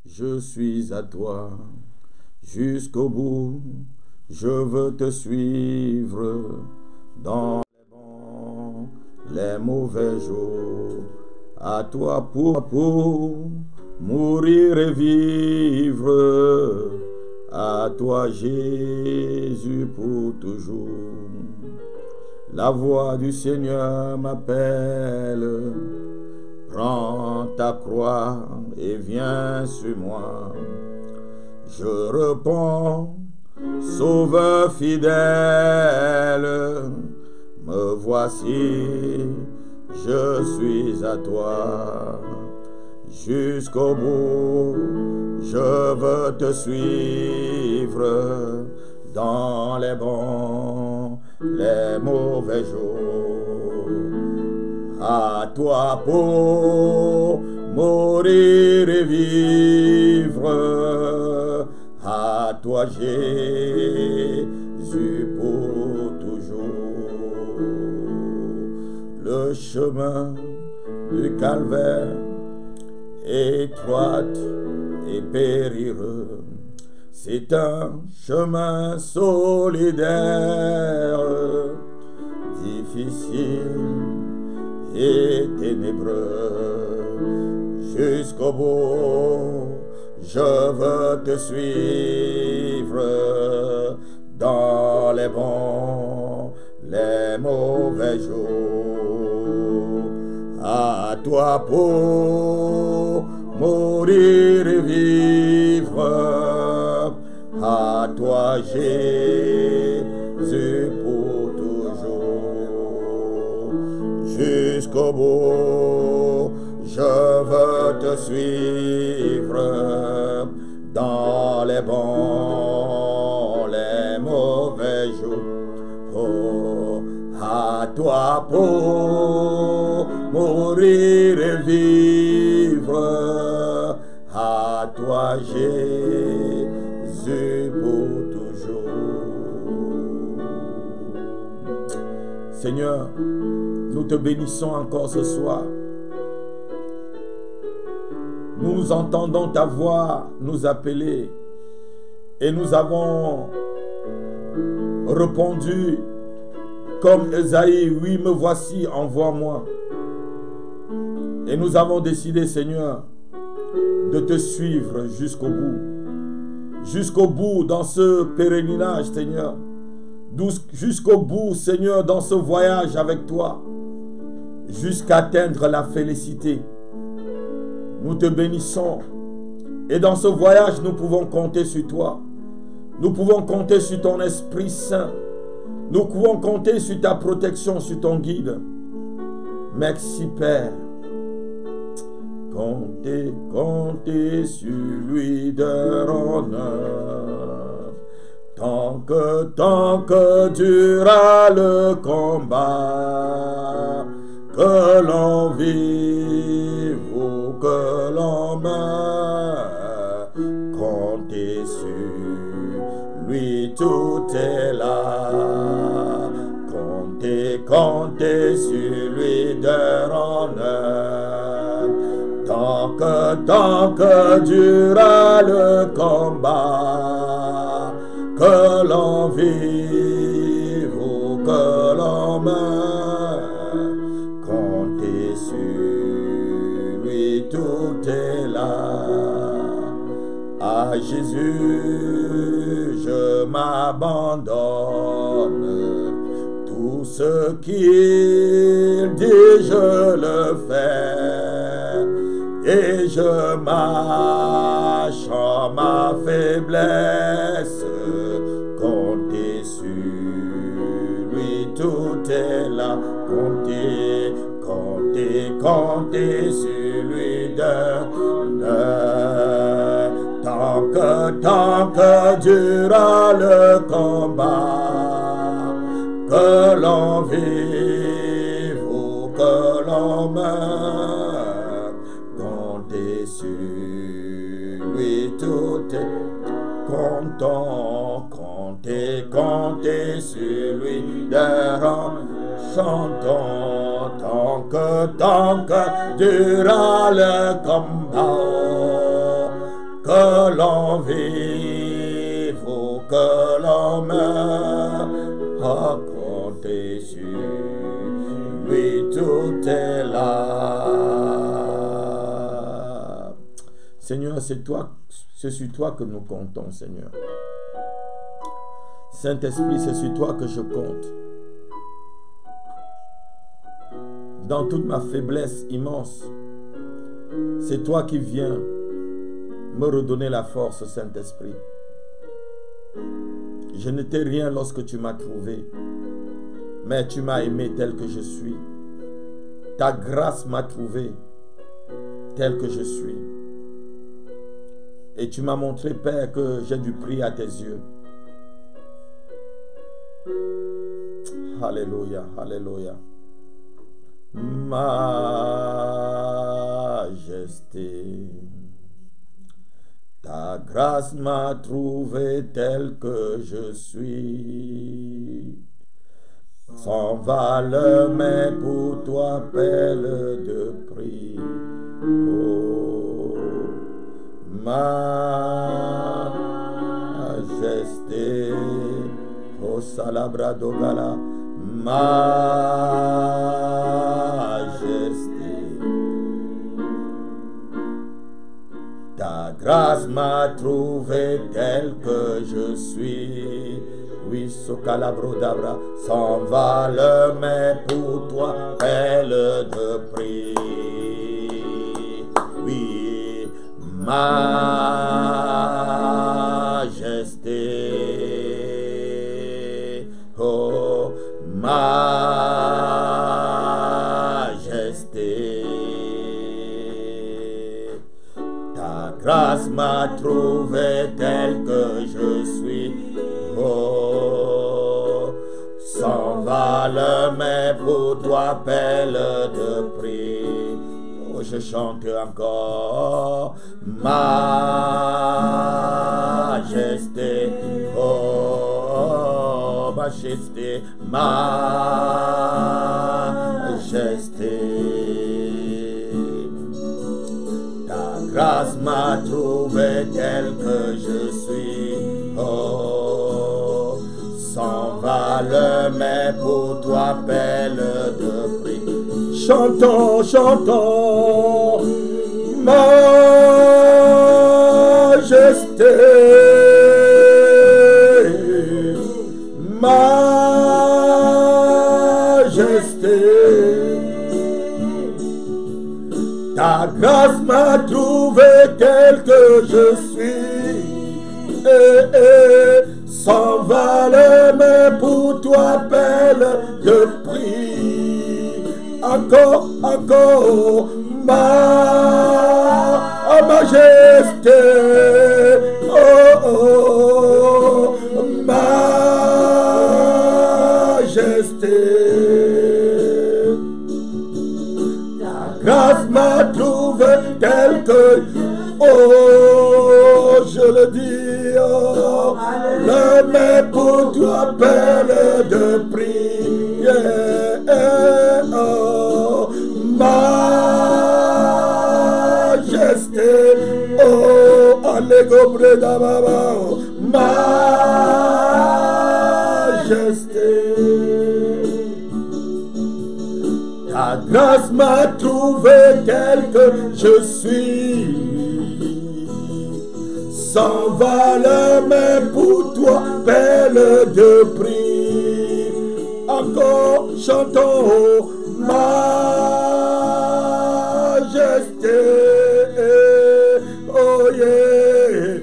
Je suis à toi jusqu'au bout, je veux te suivre dans les bons, les mauvais jours. À toi pour mourir et vivre, à toi Jésus pour toujours. La voix du Seigneur m'appelle. Prends ta croix et viens sur moi. Je réponds, Sauveur fidèle, me voici, je suis à toi. Jusqu'au bout, je veux te suivre dans les bons, les mauvais jours. À toi pour mourir et vivre, à toi Jésus pour toujours. Le chemin du calvaire étroite et périlleux, c'est un chemin solidaire, difficile et ténébreux. Jusqu'au bout, je veux te suivre dans les bons, les mauvais jours. À toi pour mourir et vivre, à toi Jésus pour toujours. Jusqu'au bout, je veux te suivre dans les bons, les mauvais jours. Oh, à toi pour mourir et vivre, à toi Jésus pour toujours. Seigneur, nous te bénissons encore ce soir. Nous entendons ta voix nous appeler et nous avons répondu comme Esaïe, oui, me voici, envoie-moi. Et nous avons décidé, Seigneur, de te suivre jusqu'au bout dans ce pèlerinage, Seigneur, jusqu'au bout, Seigneur, dans ce voyage avec toi, jusqu'à atteindre la félicité. Nous te bénissons et dans ce voyage, nous pouvons compter sur toi. Nous pouvons compter sur ton Esprit Saint. Nous pouvons compter sur ta protection, sur ton guide. Merci, Père. Comptez sur lui de honneur. Tant que durera le combat, que l'on vive ou que l'on meure, comptez sur lui, tout est là. Comptez sur lui de honneur. Tant que durera le combat, que l'on vive ou que l'on meure, comptez sur lui, tout est là. À Jésus, je m'abandonne. Tout ce qu'il dit, je le fais. Et je marche en ma faiblesse. Comptez sur lui, tout est là. Comptez sur lui de l'heure. tant que durera le combat, que l'on vive ou que l'on meure, comptez sur lui tout est content, comptez sur lui d'errant, chantons tant que durera le combat, que l'on vive ou que l'on meure, comptez sur lui tout est là. Seigneur, c'est sur toi que nous comptons, Seigneur. Saint-Esprit, c'est sur toi que je compte. Dans toute ma faiblesse immense, c'est toi qui viens me redonner la force, Saint-Esprit. Je n'étais rien lorsque tu m'as trouvé, mais tu m'as aimé tel que je suis. Ta grâce m'a trouvé tel que je suis. Et tu m'as montré, Père, que j'ai du prix à tes yeux. Alléluia, alléluia. Majesté, ta grâce m'a trouvé tel que je suis. Sans valeur, mais pour toi, pelle de prix. Oh, majesté, oh salabra dogala, majesté. Ta grâce m'a trouvé tel que je suis. Oui, Sokalabro Dabra, sans valeur, mais pour toi, pelle de prix. Oui, majesté, oh, majesté. Ta grâce m'a trouvé tel que je suis. Oh, sans valeur, mais pour toi, pelle de prix. Oh, je chante encore. Majesté, oh, majesté, majesté. Ta grâce m'a trouvé tel que je suis. Oh, sans valeur, mais pour toi, pelle de prix. Chantons, chantons, majesté, majesté. Ta grâce m'a trouvé tel que je suis. Sans valeur, mais pour toi, pelle de prix. Encore, encore, majesté, oh, majesté. Ta grâce m'a trouvé tel que, oh, je le dis, oh, le mais pour toi, pelle de prix. Yeah, oh, majesté, oh, allego breda baba, majesté. Ta grâce m'a trouvé tel que je suis. Sans valeur, mais pour toi, pelle de prix. Encore chantons, majesté, oh yeah,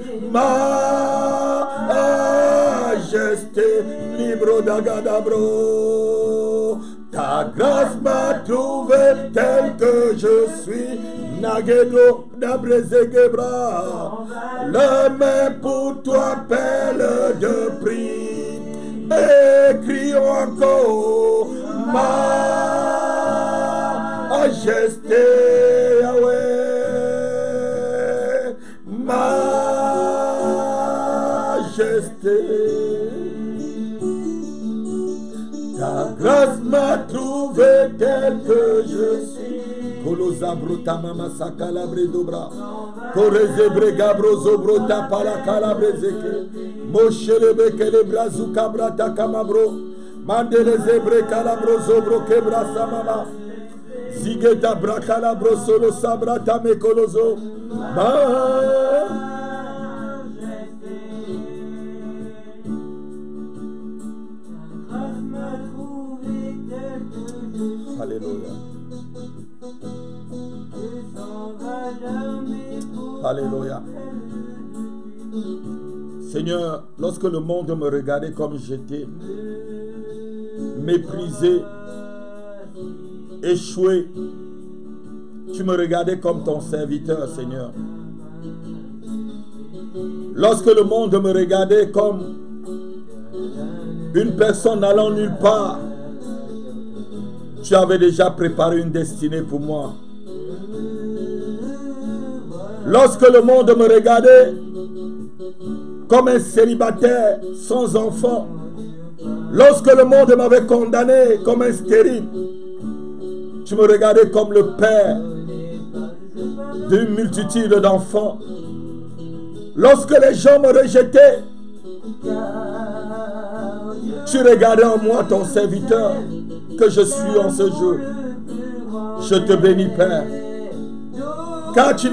majesté, libro d'agadabro. Ta grâce m'a trouvé tel que je suis. Nagedo Dabrezegebra. Le main pour toi, perle de prix. Et crions encore, majesté, Yahweh, majesté. Ta grâce m'a trouvé tel que je suis. Kolozabruta mama sakalabre dobra. Korezebre gabrozo brota pala kalabrezeke. Moshelebe kelebrazu kabrata kamabro. Mandele zebre kalabrozo bro kebra samama. Zigeta brakalabro solo sabrata mekolozo. Alléluia. Alléluia. Seigneur, lorsque le monde me regardait comme j'étais, méprisé, échoué, tu me regardais comme ton serviteur, Seigneur. Lorsque le monde me regardait comme une personne n'allant nulle part, tu avais déjà préparé une destinée pour moi. Lorsque le monde me regardait comme un célibataire sans enfant, lorsque le monde m'avait condamné comme un stérile, tu me regardais comme le père d'une multitude d'enfants. Lorsque les gens me rejetaient, tu regardais en moi ton serviteur que je suis en ce jour. Je te bénis, Père. Car tu ne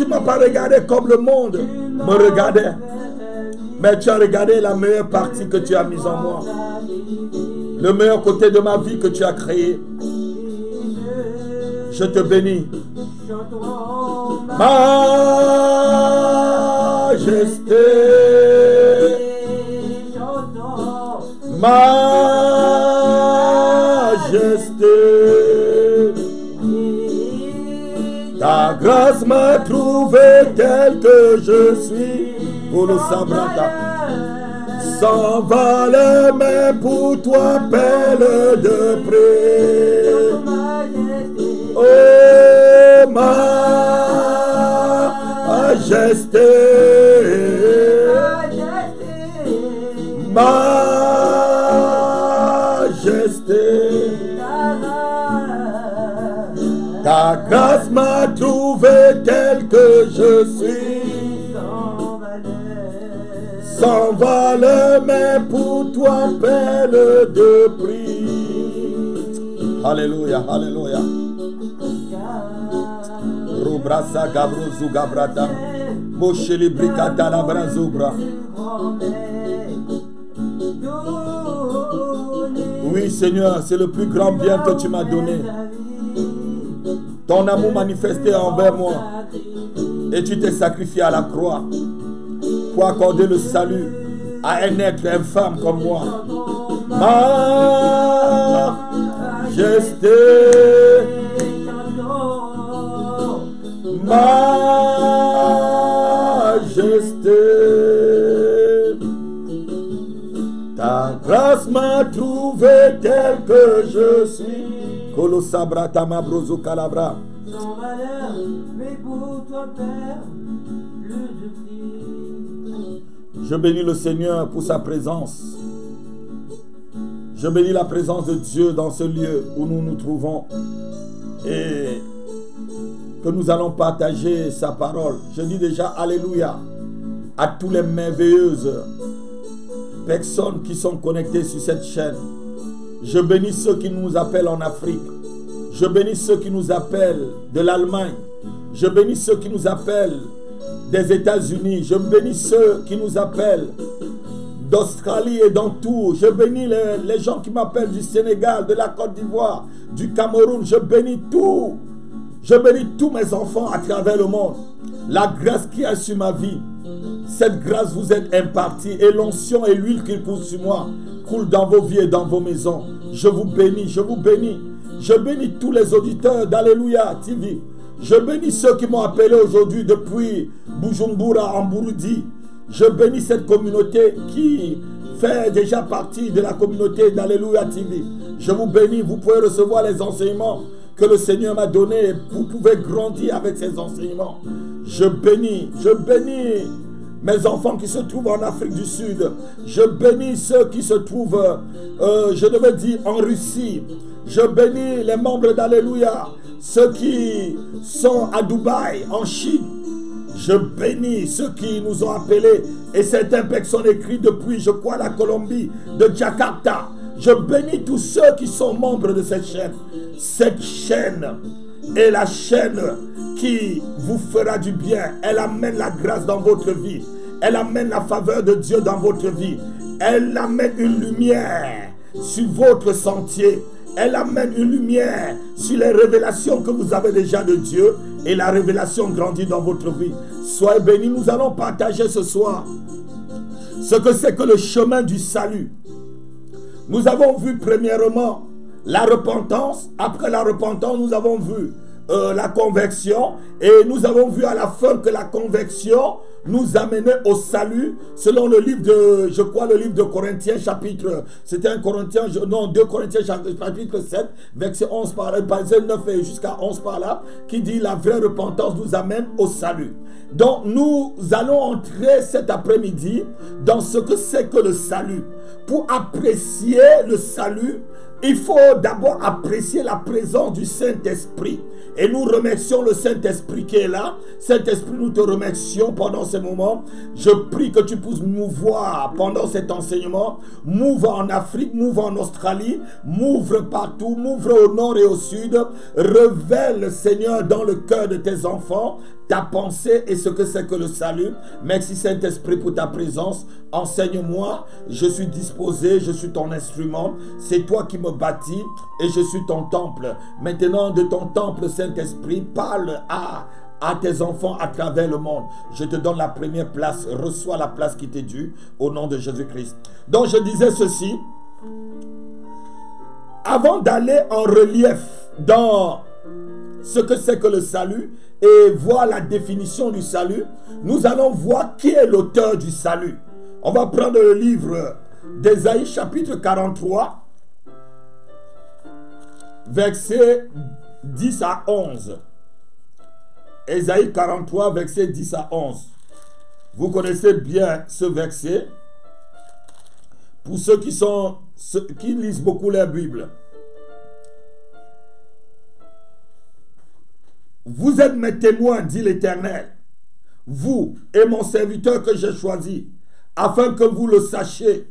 m'as pas regardé comme le monde me regardait, mais tu as regardé la meilleure partie que tu as mise en moi, le meilleur côté de ma vie que tu as créé. Je te bénis. Majesté, majesté, ta grâce m'a trouvé tel que je suis. Pour le sabrata, s'en va les mains pour toi, perle de prix. Oh, majesté, majesté, ta grâce m'a trouvé tel que je suis. S'en va les mains pour toi, perle de prix. Alléluia, alléluia. Rubrasa gabrozu gabrata. Mosheli brikata la brazubra. Oui, Seigneur, c'est le plus grand bien que tu m'as donné. Ton amour manifesté envers moi. Et tu t'es sacrifié à la croix pour accorder le salut à un être infâme comme moi. Majesté, majesté, ta grâce m'a trouvé tel que je suis. Kolosabra tamabrozo calabra. Sans valeur, mais pour toi, Père, le prix. Je bénis le Seigneur pour sa présence. Je bénis la présence de Dieu dans ce lieu où nous nous trouvons et que nous allons partager sa parole. Je dis déjà Alléluia à tous les merveilleuses personnes qui sont connectées sur cette chaîne. Je bénis ceux qui nous appellent en Afrique. Je bénis ceux qui nous appellent de l'Allemagne. Je bénis ceux qui nous appellent des États-Unis. Je bénis ceux qui nous appellent d'Australie et d'entour. Je bénis les gens qui m'appellent du Sénégal, de la Côte d'Ivoire, du Cameroun. Je bénis tout. Je bénis tous mes enfants à travers le monde. La grâce qui est sur ma vie, cette grâce vous est impartie et l'onction et l'huile qui coule sur moi coule dans vos vies et dans vos maisons. Je vous bénis, je vous bénis. Je bénis tous les auditeurs d'Alléluia TV. Je bénis ceux qui m'ont appelé aujourd'hui depuis Bujumbura en Burundi. Je bénis cette communauté qui fait déjà partie de la communauté d'Alléluia TV. Je vous bénis, vous pouvez recevoir les enseignements que le Seigneur m'a donnés. Vous pouvez grandir avec ces enseignements. Je bénis mes enfants qui se trouvent en Afrique du Sud. Je bénis ceux qui se trouvent, je devais dire, en Russie. Je bénis les membres d'Alléluia, ceux qui sont à Dubaï, en Chine. Je bénis ceux qui nous ont appelés et certains personnes écrites depuis, je crois, la Colombie, de Jakarta. Je bénis tous ceux qui sont membres de cette chaîne. Cette chaîne est la chaîne qui vous fera du bien. Elle amène la grâce dans votre vie. Elle amène la faveur de Dieu dans votre vie. Elle amène une lumière sur votre sentier. Elle amène une lumière sur les révélations que vous avez déjà de Dieu. Et la révélation grandit dans votre vie. Soyez bénis. Nous allons partager ce soir ce que c'est que le chemin du salut. Nous avons vu premièrement la repentance. Après la repentance, nous avons vu la conversion. Et nous avons vu à la fin que la conversion nous amenait au salut, selon le livre de, je crois, le livre de Corinthiens, chapitre, c'était un Corinthien, non, 2 Corinthiens, chapitre 7, verset 11 par là, verset 9 et jusqu'à 11 par là, qui dit la vraie repentance nous amène au salut. Donc, nous allons entrer cet après-midi dans ce que c'est que le salut. Pour apprécier le salut, il faut d'abord apprécier la présence du Saint-Esprit. Et nous remercions le Saint-Esprit qui est là. Saint-Esprit, nous te remercions pendant ce moment. Je prie que tu puisses mouvoir pendant cet enseignement. M'ouvre en Afrique, m'ouvre en Australie, m'ouvre partout, m'ouvre au nord et au sud. Révèle, Seigneur, dans le cœur de tes enfants, ta pensée et ce que c'est que le salut. Merci Saint-Esprit pour ta présence. Enseigne-moi. Je suis disposé, je suis ton instrument. C'est toi qui me bâtis et je suis ton temple. Maintenant, de ton temple, Saint-Esprit, parle à tes enfants à travers le monde. Je te donne la première place. Reçois la place qui t'est due au nom de Jésus-Christ. Donc, je disais ceci. Avant d'aller en relief dans ce que c'est que le salut et voir la définition du salut, nous allons voir qui est l'auteur du salut. On va prendre le livre d'Ésaïe chapitre 43, versets 10 à 11. Ésaïe 43, versets 10 à 11. Vous connaissez bien ce verset. Pour ceux qui lisent beaucoup la Bible. Vous êtes mes témoins, dit l'Éternel, vous et mon serviteur que j'ai choisi, afin que vous le sachiez,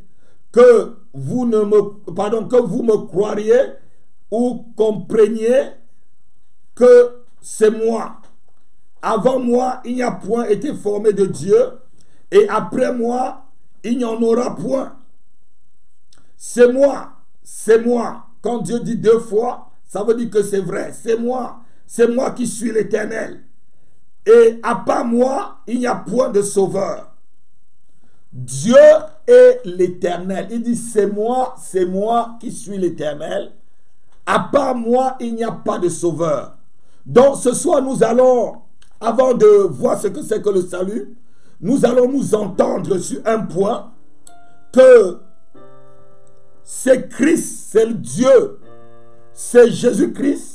que vous me croiriez ou compreniez que c'est moi. Avant moi, il n'y a point été formé de Dieu, et après moi, il n'y en aura point. C'est moi, c'est moi. Quand Dieu dit 2 fois, ça veut dire que c'est vrai, c'est moi. C'est moi qui suis l'Éternel. Et à part moi, il n'y a point de sauveur. Dieu est l'Éternel. Il dit c'est moi qui suis l'Éternel. À part moi, il n'y a pas de sauveur. Donc ce soir, nous allons, avant de voir ce que c'est que le salut, nous allons nous entendre sur un point, que c'est Christ, c'est Dieu, c'est Jésus-Christ,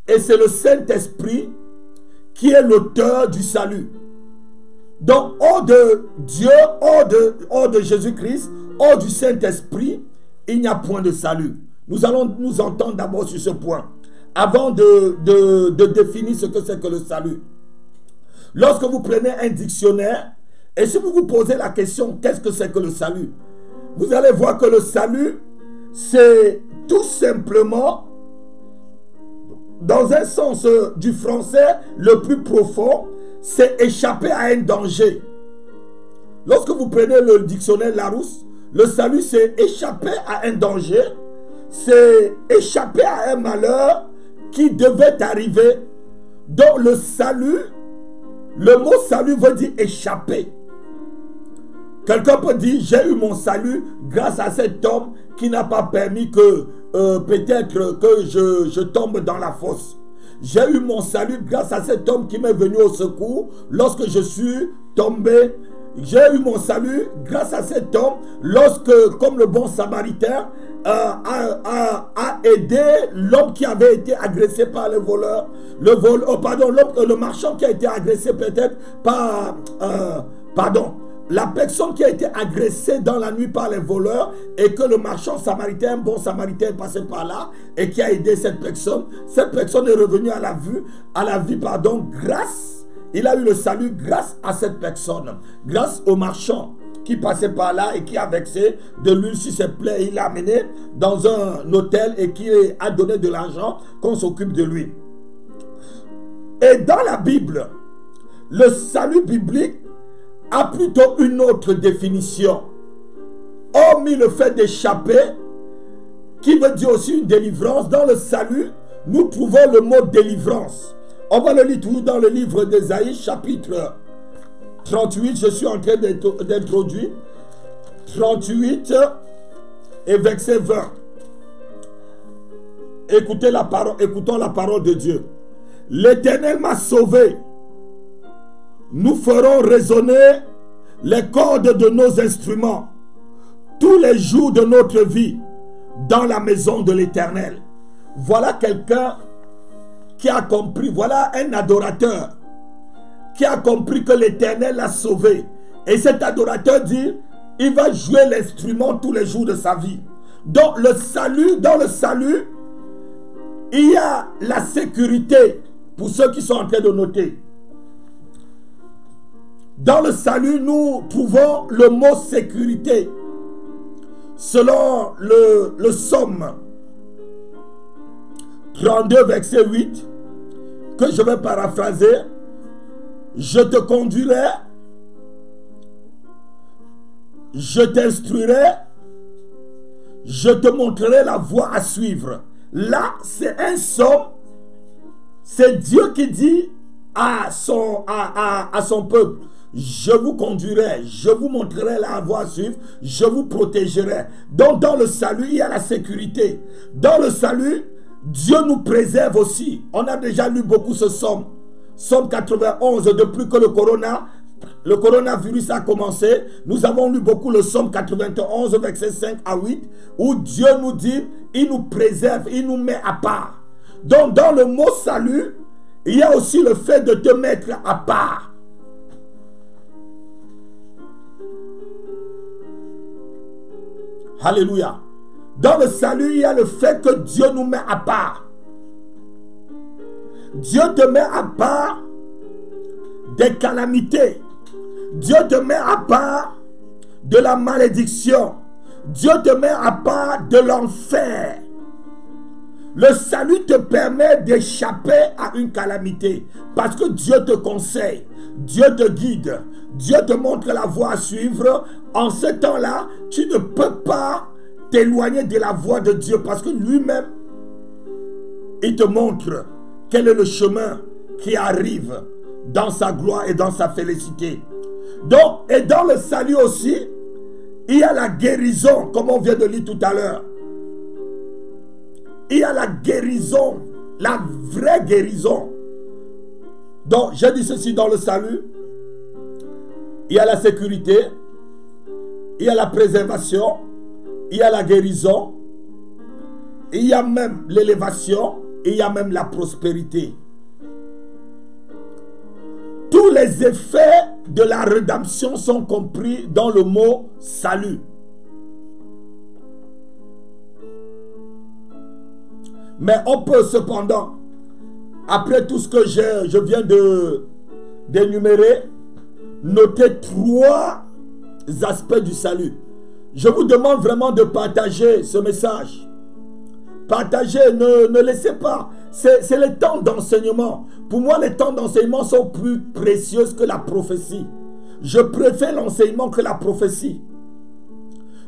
et c'est le Saint-Esprit qui est l'auteur du salut. Donc, hors de Dieu, hors de Jésus-Christ, hors du Saint-Esprit, il n'y a point de salut. Nous allons nous entendre d'abord sur ce point, avant de définir ce que c'est que le salut. Lorsque vous prenez un dictionnaire, et si vous vous posez la question, qu'est-ce que c'est que le salut? Vous allez voir que le salut, c'est tout simplement, dans un sens du français le plus profond, c'est échapper à un danger. Lorsque vous prenez le dictionnaire Larousse, le salut c'est échapper à un danger, c'est échapper à un malheur qui devait arriver. Donc le salut, le mot salut veut dire échapper. Quelqu'un peut dire j'ai eu mon salut grâce à cet homme qui n'a pas permis que peut-être que je tombe dans la fosse. J'ai eu mon salut grâce à cet homme qui m'est venu au secours lorsque je suis tombé. J'ai eu mon salut grâce à cet homme lorsque, comme le bon samaritain, a aidé l'homme qui avait été agressé par le voleur. Le marchand qui a été agressé peut-être par... la personne qui a été agressée dans la nuit par les voleurs et que le marchand samaritain, un bon samaritain est passé par là et qui a aidé cette personne est revenue à la vie, grâce. Il a eu le salut grâce à cette personne, grâce au marchand qui passait par là et qui a vexé de l'huile sur ses plaies. Il l'a amené dans un hôtel et qui a donné de l'argent qu'on s'occupe de lui. Et dans la Bible, le salut biblique a plutôt une autre définition. Hormis le fait d'échapper, qui veut dire aussi une délivrance, dans le salut, nous trouvons le mot délivrance. On va le lire tout dans le livre d'Ésaïe, chapitre 38. Je suis en train d'introduire 38 et verset 20. Écoutons la parole de Dieu. L'Éternel m'a sauvé. Nous ferons résonner les cordes de nos instruments tous les jours de notre vie dans la maison de l'Éternel. Voilà quelqu'un qui a compris, voilà un adorateur qui a compris que l'Éternel l'a sauvé. Et cet adorateur dit, il va jouer l'instrument tous les jours de sa vie. Donc dans le salut, il y a la sécurité, pour ceux qui sont en train de noter. Dans le salut, nous trouvons le mot sécurité. Selon le psaume 32, verset 8, que je vais paraphraser, je te conduirai, je t'instruirai, je te montrerai la voie à suivre. Là, c'est un psaume, c'est Dieu qui dit à son peuple, je vous conduirai, je vous montrerai la voie à suivre, je vous protégerai. Donc dans le salut, il y a la sécurité. Dans le salut, Dieu nous préserve aussi. On a déjà lu beaucoup ce psaume. Psaume 91, depuis que le coronavirus a commencé, nous avons lu beaucoup le psaume 91, versets 5 à 8, où Dieu nous dit, il nous préserve, il nous met à part. Donc dans le mot salut, il y a aussi le fait de te mettre à part. Alléluia. Dans le salut, il y a le fait que Dieu nous met à part. Dieu te met à part des calamités. Dieu te met à part de la malédiction. Dieu te met à part de l'enfer. Le salut te permet d'échapper à une calamité parce que Dieu te conseille, Dieu te guide, Dieu te montre la voie à suivre. En ce temps-là, tu ne peux pas t'éloigner de la voie de Dieu parce que lui-même, il te montre quel est le chemin qui arrive dans sa gloire et dans sa félicité. Donc, et dans le salut aussi, il y a la guérison, comme on vient de lire tout à l'heure. Il y a la guérison, la vraie guérison. Donc, j'ai dit ceci dans le salut. Il y a la sécurité, il y a la préservation, il y a la guérison, il y a même l'élévation, il y a même la prospérité. Tous les effets de la rédemption sont compris dans le mot salut. Mais on peut cependant, après tout ce que je viens d'énumérer, noter 3 aspects du salut. Je vous demande vraiment de partager ce message. Partagez, ne laissez pas. C'est le temps d'enseignement. Pour moi, les temps d'enseignement sont plus précieux que la prophétie. Je préfère l'enseignement que la prophétie.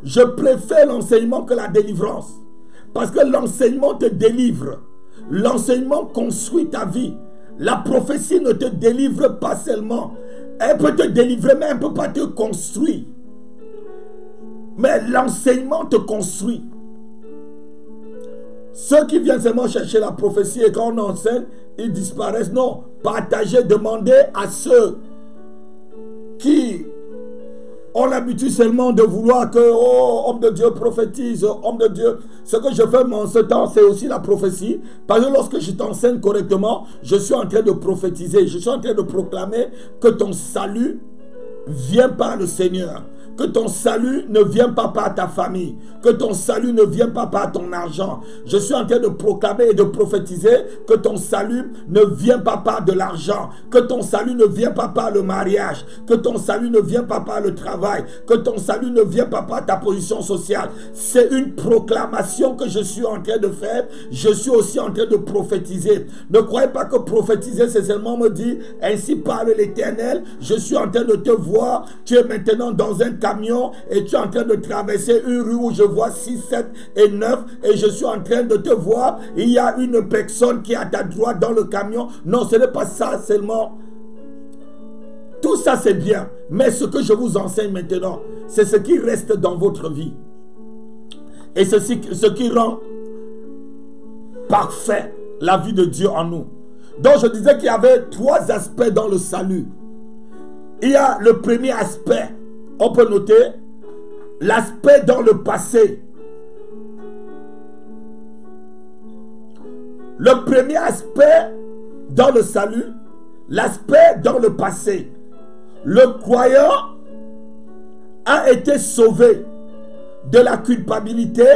Je préfère l'enseignement que la délivrance. Parce que l'enseignement te délivre. L'enseignement construit ta vie. La prophétie ne te délivre pas seulement. Elle peut te délivrer, mais elle ne peut pas te construire. Mais l'enseignement te construit. Ceux qui viennent seulement chercher la prophétie et quand on enseigne, ils disparaissent. Non, partagez, demandez à ceux qui ont l'habitude seulement de vouloir que, oh, homme de Dieu prophétise, homme de Dieu. Ce que je fais en ce temps, c'est aussi la prophétie. Parce que lorsque je t'enseigne correctement, je suis en train de prophétiser. Je suis en train de proclamer que ton salut vient par le Seigneur. Que ton salut ne vient pas par ta famille. Que ton salut ne vient pas par ton argent. Je suis en train de proclamer et de prophétiser que ton salut ne vient pas par de l'argent. Que ton salut ne vient pas par le mariage. Que ton salut ne vient pas par le travail. Que ton salut ne vient pas par ta position sociale. C'est une proclamation que je suis en train de faire. Je suis aussi en train de prophétiser. Ne croyez pas que prophétiser, c'est seulement me dire, ainsi parle l'Éternel. Je suis en train de te voir. Tu es maintenant dans un camion et tu es en train de traverser une rue où je vois 6, 7 et 9 et je suis en train de te voir. Il y a une personne qui est à ta droite dans le camion. Non, ce n'est pas ça seulement. Tout ça c'est bien. Mais ce que je vous enseigne maintenant, c'est ce qui reste dans votre vie. Et c'est ce qui rend parfait la vie de Dieu en nous. Donc je disais qu'il y avait 3 aspects dans le salut. Il y a le premier aspect. On peut noter l'aspect dans le passé. Le premier aspect dans le salut, l'aspect dans le passé. Le croyant a été sauvé de la culpabilité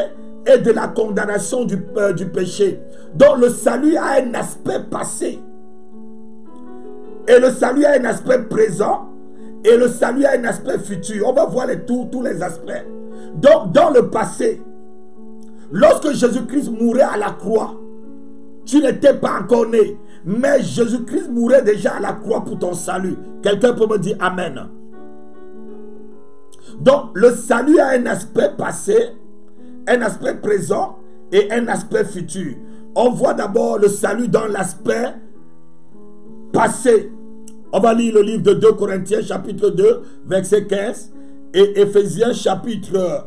et de la condamnation du péché. Donc le salut a un aspect passé. Et le salut a un aspect présent. Et le salut a un aspect futur. On va voir tous les aspects. Donc, dans le passé, lorsque Jésus-Christ mourait à la croix, tu n'étais pas encore né. Mais Jésus-Christ mourait déjà à la croix pour ton salut. Quelqu'un peut me dire Amen. Donc, le salut a un aspect passé, un aspect présent et un aspect futur. On voit d'abord le salut dans l'aspect passé. On va lire le livre de 2 Corinthiens chapitre 2 verset 15 et Éphésiens chapitre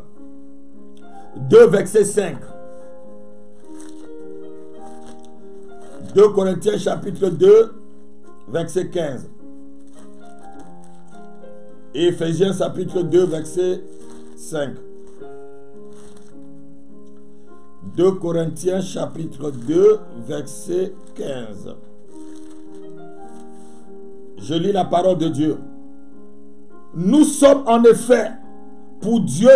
2 verset 5. 2 Corinthiens chapitre 2 verset 15 et Éphésiens chapitre 2 verset 5. 2 Corinthiens chapitre 2 verset 15. Je lis la parole de Dieu. Nous sommes en effet pour Dieu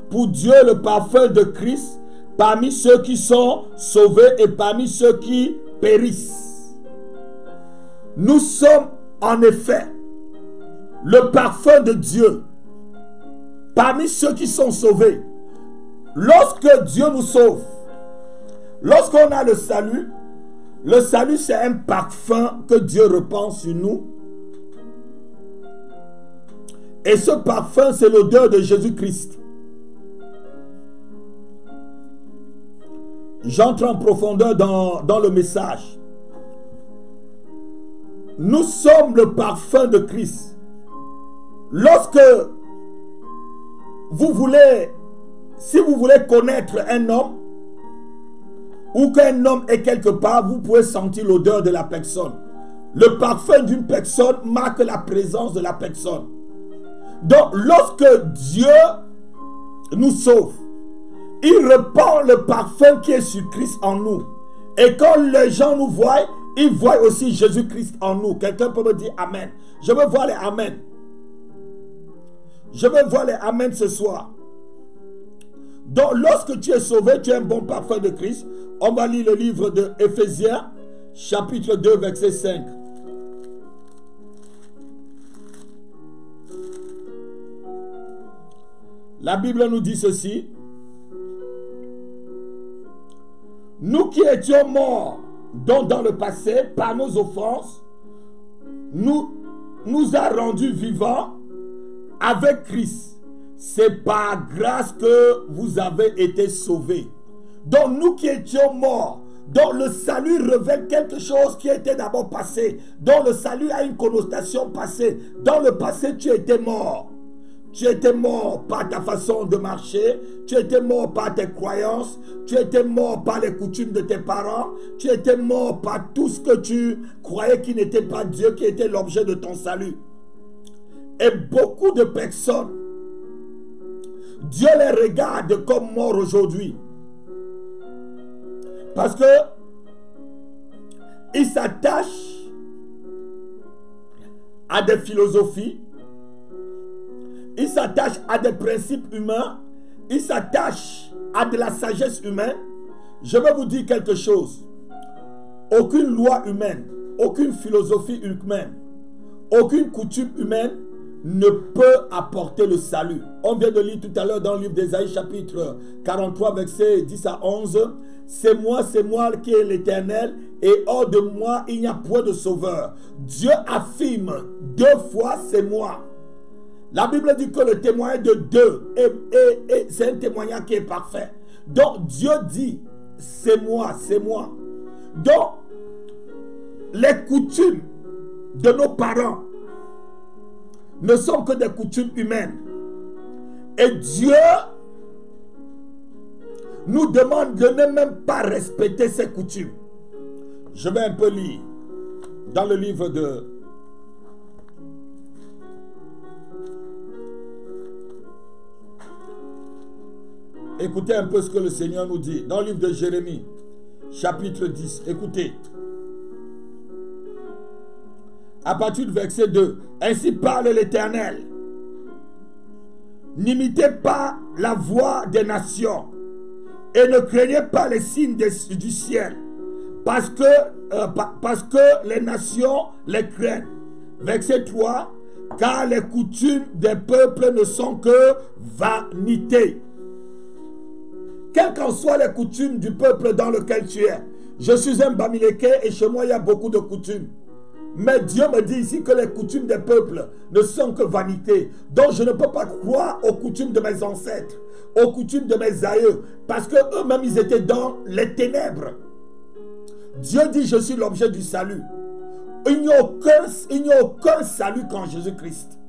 pour Dieu le parfum de Christ parmi ceux qui sont sauvés et parmi ceux qui périssent. Nous sommes en effet le parfum de Dieu parmi ceux qui sont sauvés. Lorsque Dieu nous sauve, lorsqu'on a le salut c'est un parfum que Dieu répand sur nous. Et ce parfum c'est l'odeur de Jésus-Christ. J'entre en profondeur dans le message. Nous sommes le parfum de Christ. Lorsque si vous voulez connaître un homme, ou qu'un homme est quelque part, vous pouvez sentir l'odeur de la personne. Le parfum d'une personne marque la présence de la personne. Donc, lorsque Dieu nous sauve, il répand le parfum qui est sur Christ en nous. Et quand les gens nous voient, ils voient aussi Jésus-Christ en nous. Quelqu'un peut me dire Amen. Je veux voir les Amen. Je veux voir les Amen ce soir. Donc, lorsque tu es sauvé, tu as un bon parfum de Christ. On va lire le livre de Éphésiens, chapitre 2, verset 5. La Bible nous dit ceci. Nous qui étions morts, donc dans le passé, par nos offenses, nous a rendus vivants avec Christ. C'est par grâce que vous avez été sauvés. Donc nous qui étions morts, dont le salut révèle quelque chose qui était d'abord passé, dont le salut a une connotation passée. Dans le passé, tu étais mort. Tu étais mort par ta façon de marcher, tu étais mort par tes croyances, tu étais mort par les coutumes de tes parents, tu étais mort par tout ce que tu croyais qui n'était pas Dieu, qui était l'objet de ton salut. Et beaucoup de personnes, Dieu les regarde comme morts aujourd'hui. Parce que ils s'attachent à des philosophies, ils s'attachent à des principes humains, ils s'attachent à de la sagesse humaine. Je vais vous dire quelque chose. Aucune loi humaine, aucune philosophie humaine, aucune coutume humaine ne peut apporter le salut. On vient de lire tout à l'heure dans le livre d'Ésaïe chapitre 43 versets 10 à 11. C'est moi qui est l'Éternel, et hors de moi il n'y a point de sauveur. Dieu affirme 2 fois c'est moi. La Bible dit que le témoignage de 2 et c'est un témoignage qui est parfait. Donc Dieu dit c'est moi, c'est moi. Donc les coutumes de nos parents ne sont que des coutumes humaines. Et Dieu nous demande de ne même pas respecter ces coutumes. Je vais un peu lire dans le livre de écoutez un peu ce que le Seigneur nous dit. Dans le livre de Jérémie, chapitre 10. Écoutez. À partir du verset 2. Ainsi parle l'Éternel. N'imitez pas la voix des nations et ne craignez pas les signes du ciel. Parce que les nations les craignent. Verset 3. Car les coutumes des peuples ne sont que vanité. Quelles qu'en soient les coutumes du peuple dans lequel tu es. Je suis un Bamileke et chez moi il y a beaucoup de coutumes. Mais Dieu me dit ici que les coutumes des peuples ne sont que vanité. Donc je ne peux pas croire aux coutumes de mes ancêtres, aux coutumes de mes aïeux, parce qu'eux-mêmes ils étaient dans les ténèbres. Dieu dit je suis l'objet du salut. Il n'y a aucun salut qu'en Jésus-Christ.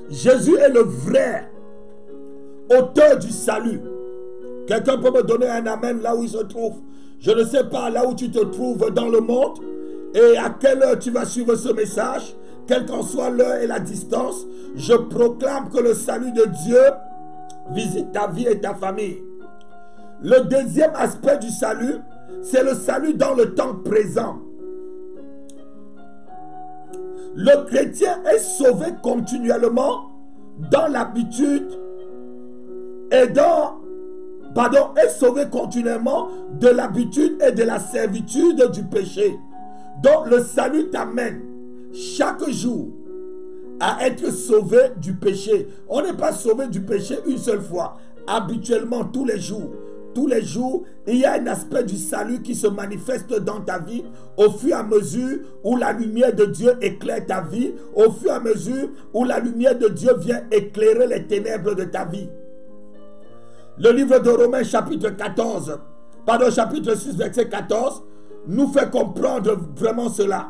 Jésus est le vrai auteur du salut. Quelqu'un peut me donner un amen là où il se trouve? Je ne sais pas là où tu te trouves dans le monde et à quelle heure tu vas suivre ce message. Quelle qu'en soit l'heure et la distance, je proclame que le salut de Dieu visite ta vie et ta famille. Le deuxième aspect du salut, c'est le salut dans le temps présent. Le chrétien est sauvé continuellement dans l'habitude et est sauvé continuellement de l'habitude et de la servitude du péché. Donc le salut t'amène chaque jour à être sauvé du péché. On n'est pas sauvé du péché une seule fois. Habituellement, tous les jours, il y a un aspect du salut qui se manifeste dans ta vie au fur et à mesure où la lumière de Dieu éclaire ta vie, au fur et à mesure où la lumière de Dieu vient éclairer les ténèbres de ta vie. Le livre de Romains chapitre 6 verset 14 nous fait comprendre vraiment cela.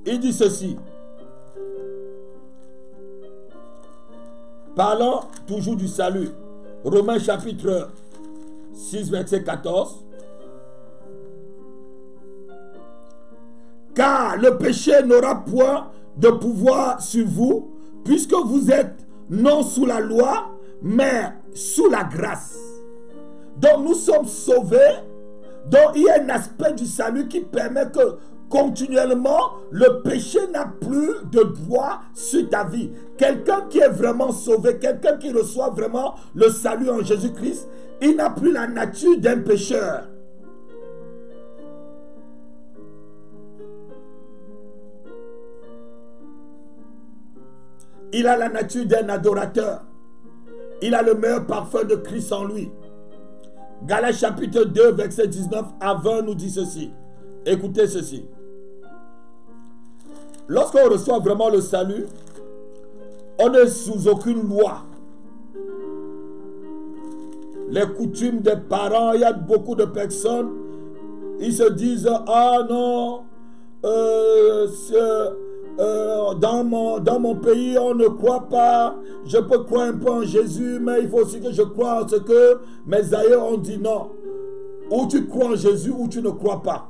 Il dit ceci. Parlant toujours du salut. Romains chapitre 6 verset 14. Car le péché n'aura point de pouvoir sur vous, puisque vous êtes non sous la loi, mais sous la grâce. Donc nous sommes sauvés. Donc il y a un aspect du salut qui permet que continuellement le péché n'a plus de droit sur ta vie. Quelqu'un qui est vraiment sauvé, quelqu'un qui reçoit vraiment le salut en Jésus-Christ, il n'a plus la nature d'un pécheur. Il a la nature d'un adorateur. Il a le meilleur parfum de Christ en lui. Galates chapitre 2, verset 19 à 20 nous dit ceci. Écoutez ceci. Lorsqu'on reçoit vraiment le salut, on n'est sous aucune loi. Les coutumes des parents, il y a beaucoup de personnes, ils se disent, ah non, dans mon pays, on ne croit pas. Je peux croire un peu en Jésus, mais il faut aussi que je croie en ce que mes aïeux ont dit. Non. Ou tu crois en Jésus ou tu ne crois pas.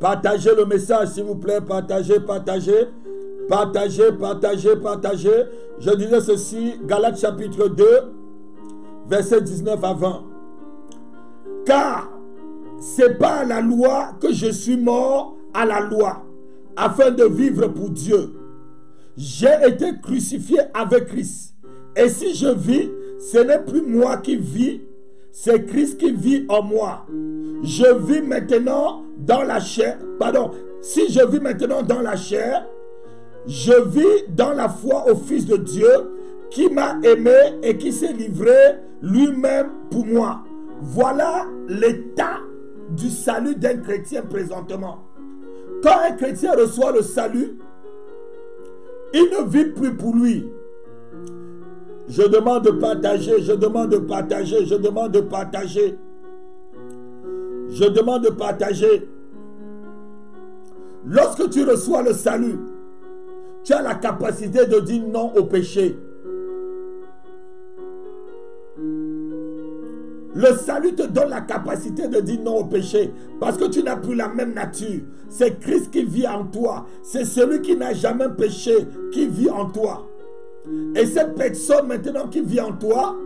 Partagez le message, s'il vous plaît. Partagez, partagez. Partagez, partagez, partagez. Je disais ceci, Galates chapitre 2, versets 19 à 20. Car c'est pas à la loi que je suis mort à la loi, afin de vivre pour Dieu. J'ai été crucifié avec Christ. Et si je vis, ce n'est plus moi qui vis, c'est Christ qui vit en moi. Je vis maintenant dans la chair. Pardon, si je vis maintenant dans la chair, je vis dans la foi au Fils de Dieu qui m'a aimé et qui s'est livré lui-même pour moi. Voilà l'état du salut d'un chrétien présentement. Quand un chrétien reçoit le salut, il ne vit plus pour lui. Je demande de partager, je demande de partager, je demande de partager. Je demande de partager. Lorsque tu reçois le salut, tu as la capacité de dire non au péché. Le salut te donne la capacité de dire non au péché parce que tu n'as plus la même nature. C'est Christ qui vit en toi. C'est celui qui n'a jamais péché qui vit en toi. Et cette personne maintenant qui vit en toi,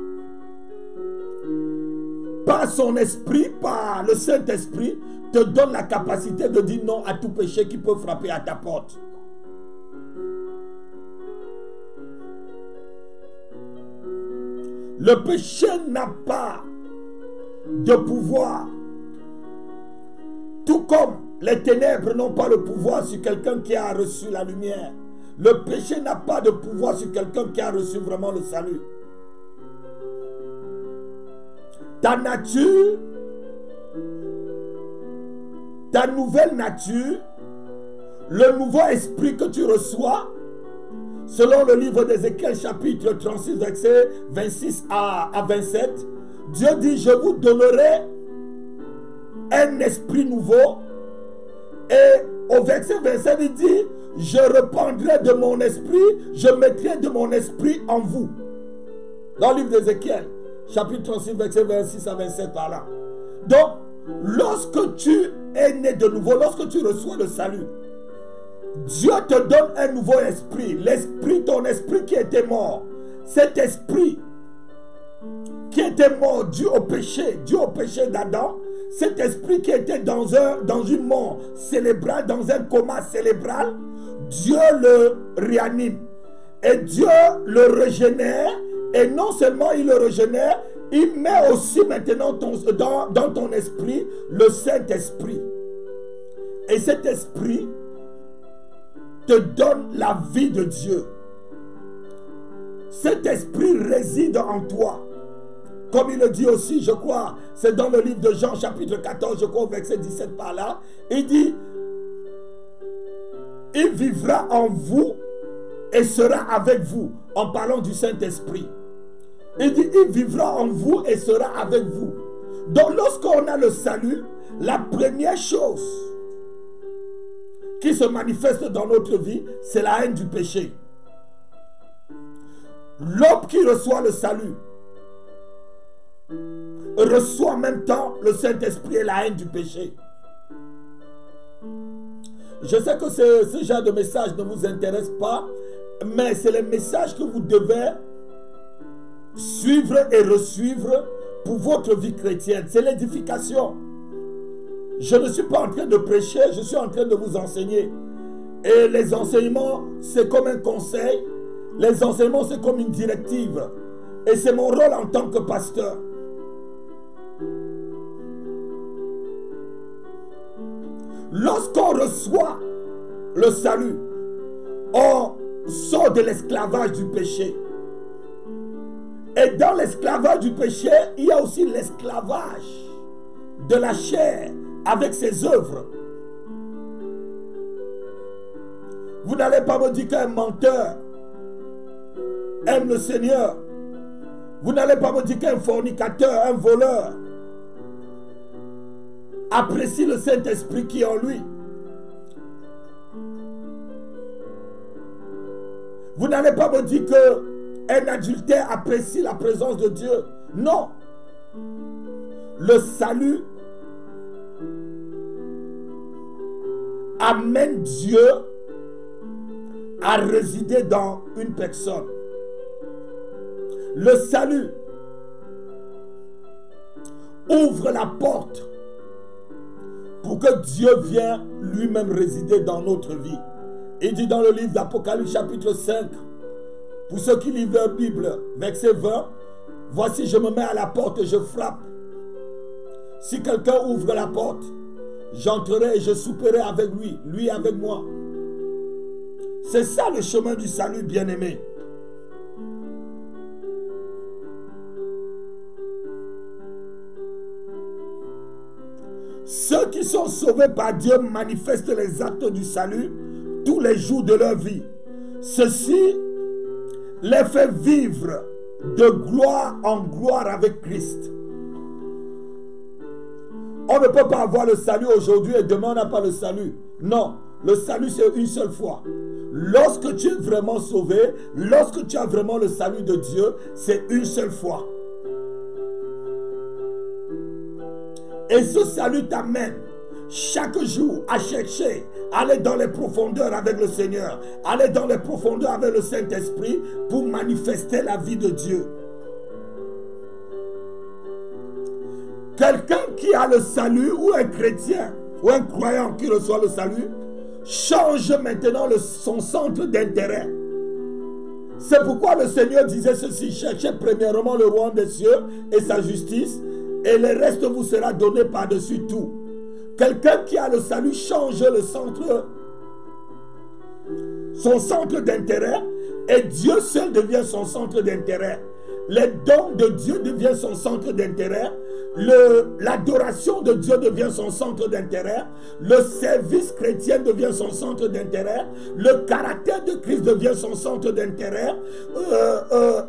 par son esprit, par le Saint-Esprit, te donne la capacité de dire non à tout péché qui peut frapper à ta porte. Le péché n'a pas de pouvoir. Tout comme les ténèbres n'ont pas le pouvoir sur quelqu'un qui a reçu la lumière. Le péché n'a pas de pouvoir sur quelqu'un qui a reçu vraiment le salut. Ta nature, ta nouvelle nature, le nouveau esprit que tu reçois, selon le livre d'Ézéchiel chapitre 36, verset 26 à 27, Dieu dit, je vous donnerai un esprit nouveau. Et au verset 27, il dit, je reprendrai de mon esprit, je mettrai de mon esprit en vous. Dans le livre d'Ézéchiel, chapitre 36, verset 26 à 27 par là. Donc, lorsque tu es né de nouveau, lorsque tu reçois le salut, Dieu te donne un nouveau esprit. L'esprit, ton esprit qui était mort. Cet esprit qui était mort dû au péché d'Adam. Cet esprit qui était dans une mort cérébrale, dans un coma cérébral, Dieu le réanime. Et Dieu le régénère. Et non seulement il le régénère, il met aussi maintenant dans ton esprit le Saint-Esprit. Et cet esprit te donne la vie de Dieu. Cet esprit réside en toi. Comme il le dit aussi, je crois, c'est dans le livre de Jean chapitre 14, je crois, verset 17 par là. Il dit, il vivra en vous et sera avec vous, en parlant du Saint-Esprit. Il dit, il vivra en vous et sera avec vous. Donc lorsqu'on a le salut, la première chose qui se manifeste dans notre vie, c'est la haine du péché. L'homme qui reçoit le salut reçoit en même temps le Saint-Esprit et la haine du péché. Je sais que ce genre de message ne vous intéresse pas, mais c'est le message que vous devez suivre et resuivre pour votre vie chrétienne. C'est l'édification. Je ne suis pas en train de prêcher, je suis en train de vous enseigner. Et les enseignements, c'est comme un conseil. Les enseignements, c'est comme une directive. Et c'est mon rôle en tant que pasteur. Lorsqu'on reçoit le salut, on sort de l'esclavage du péché. Et dans l'esclavage du péché, il y a aussi l'esclavage de la chair avec ses œuvres. Vous n'allez pas me dire qu'un menteur aime le Seigneur. Vous n'allez pas me dire qu'un fornicateur, un voleur apprécie le Saint-Esprit qui est en lui. Vous n'allez pas me dire qu'un adultère apprécie la présence de Dieu. Non. Le salut amène Dieu à résider dans une personne. Le salut ouvre la porte pour que Dieu vienne lui-même résider dans notre vie. Il dit dans le livre d'Apocalypse chapitre 5, pour ceux qui lisent leur Bible, verset 20, voici je me mets à la porte et je frappe. Si quelqu'un ouvre la porte, j'entrerai et je souperai avec lui, lui avec moi. C'est ça le chemin du salut, bien-aimé. Ceux qui sont sauvés par Dieu manifestent les actes du salut tous les jours de leur vie. Ceci les fait vivre de gloire en gloire avec Christ. On ne peut pas avoir le salut aujourd'hui et demain on n'a pas le salut. Non, le salut c'est une seule fois. Lorsque tu es vraiment sauvé, lorsque tu as vraiment le salut de Dieu, c'est une seule fois. Et ce salut t'amène chaque jour à chercher, aller dans les profondeurs avec le Seigneur, aller dans les profondeurs avec le Saint-Esprit pour manifester la vie de Dieu. Quelqu'un qui a le salut, ou un chrétien, ou un croyant qui reçoit le salut, change maintenant son centre d'intérêt. C'est pourquoi le Seigneur disait ceci: cherchez premièrement le royaume des cieux et sa justice, et le reste vous sera donné par-dessus tout. Quelqu'un qui a le salut change son centre d'intérêt, et Dieu seul devient son centre d'intérêt. Les dons de Dieu deviennent son centre d'intérêt. L'adoration de Dieu devient son centre d'intérêt. Le service chrétien devient son centre d'intérêt. Le caractère de Christ devient son centre d'intérêt.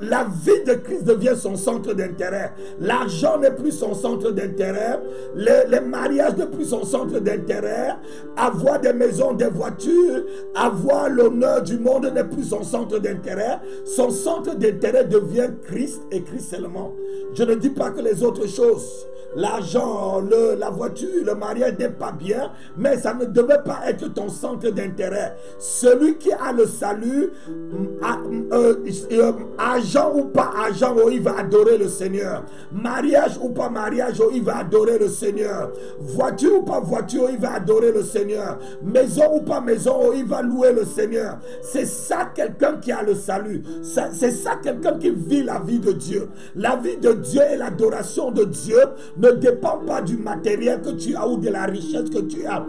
La vie de Christ devient son centre d'intérêt. L'argent n'est plus son centre d'intérêt. Les mariages n'est plus son centre d'intérêt. Avoir des maisons, des voitures, avoir l'honneur du monde n'est plus son centre d'intérêt. Son centre d'intérêt devient Christ et Christ seulement. Je ne dis pas que les autres choses, l'argent, la voiture, le mariage n'est pas bien, mais ça ne devait pas être ton centre d'intérêt. Celui qui a le salut, argent ou pas argent, il va adorer le Seigneur. Mariage ou pas mariage, il va adorer le Seigneur. Voiture ou pas voiture, il va adorer le Seigneur. Maison ou pas maison, il va louer le Seigneur. C'est ça quelqu'un qui a le salut. C'est ça quelqu'un qui vit la vie de Dieu. La vie de Dieu et l'adoration de Dieu ne dépend pas du matériel que tu as ou de la richesse que tu as.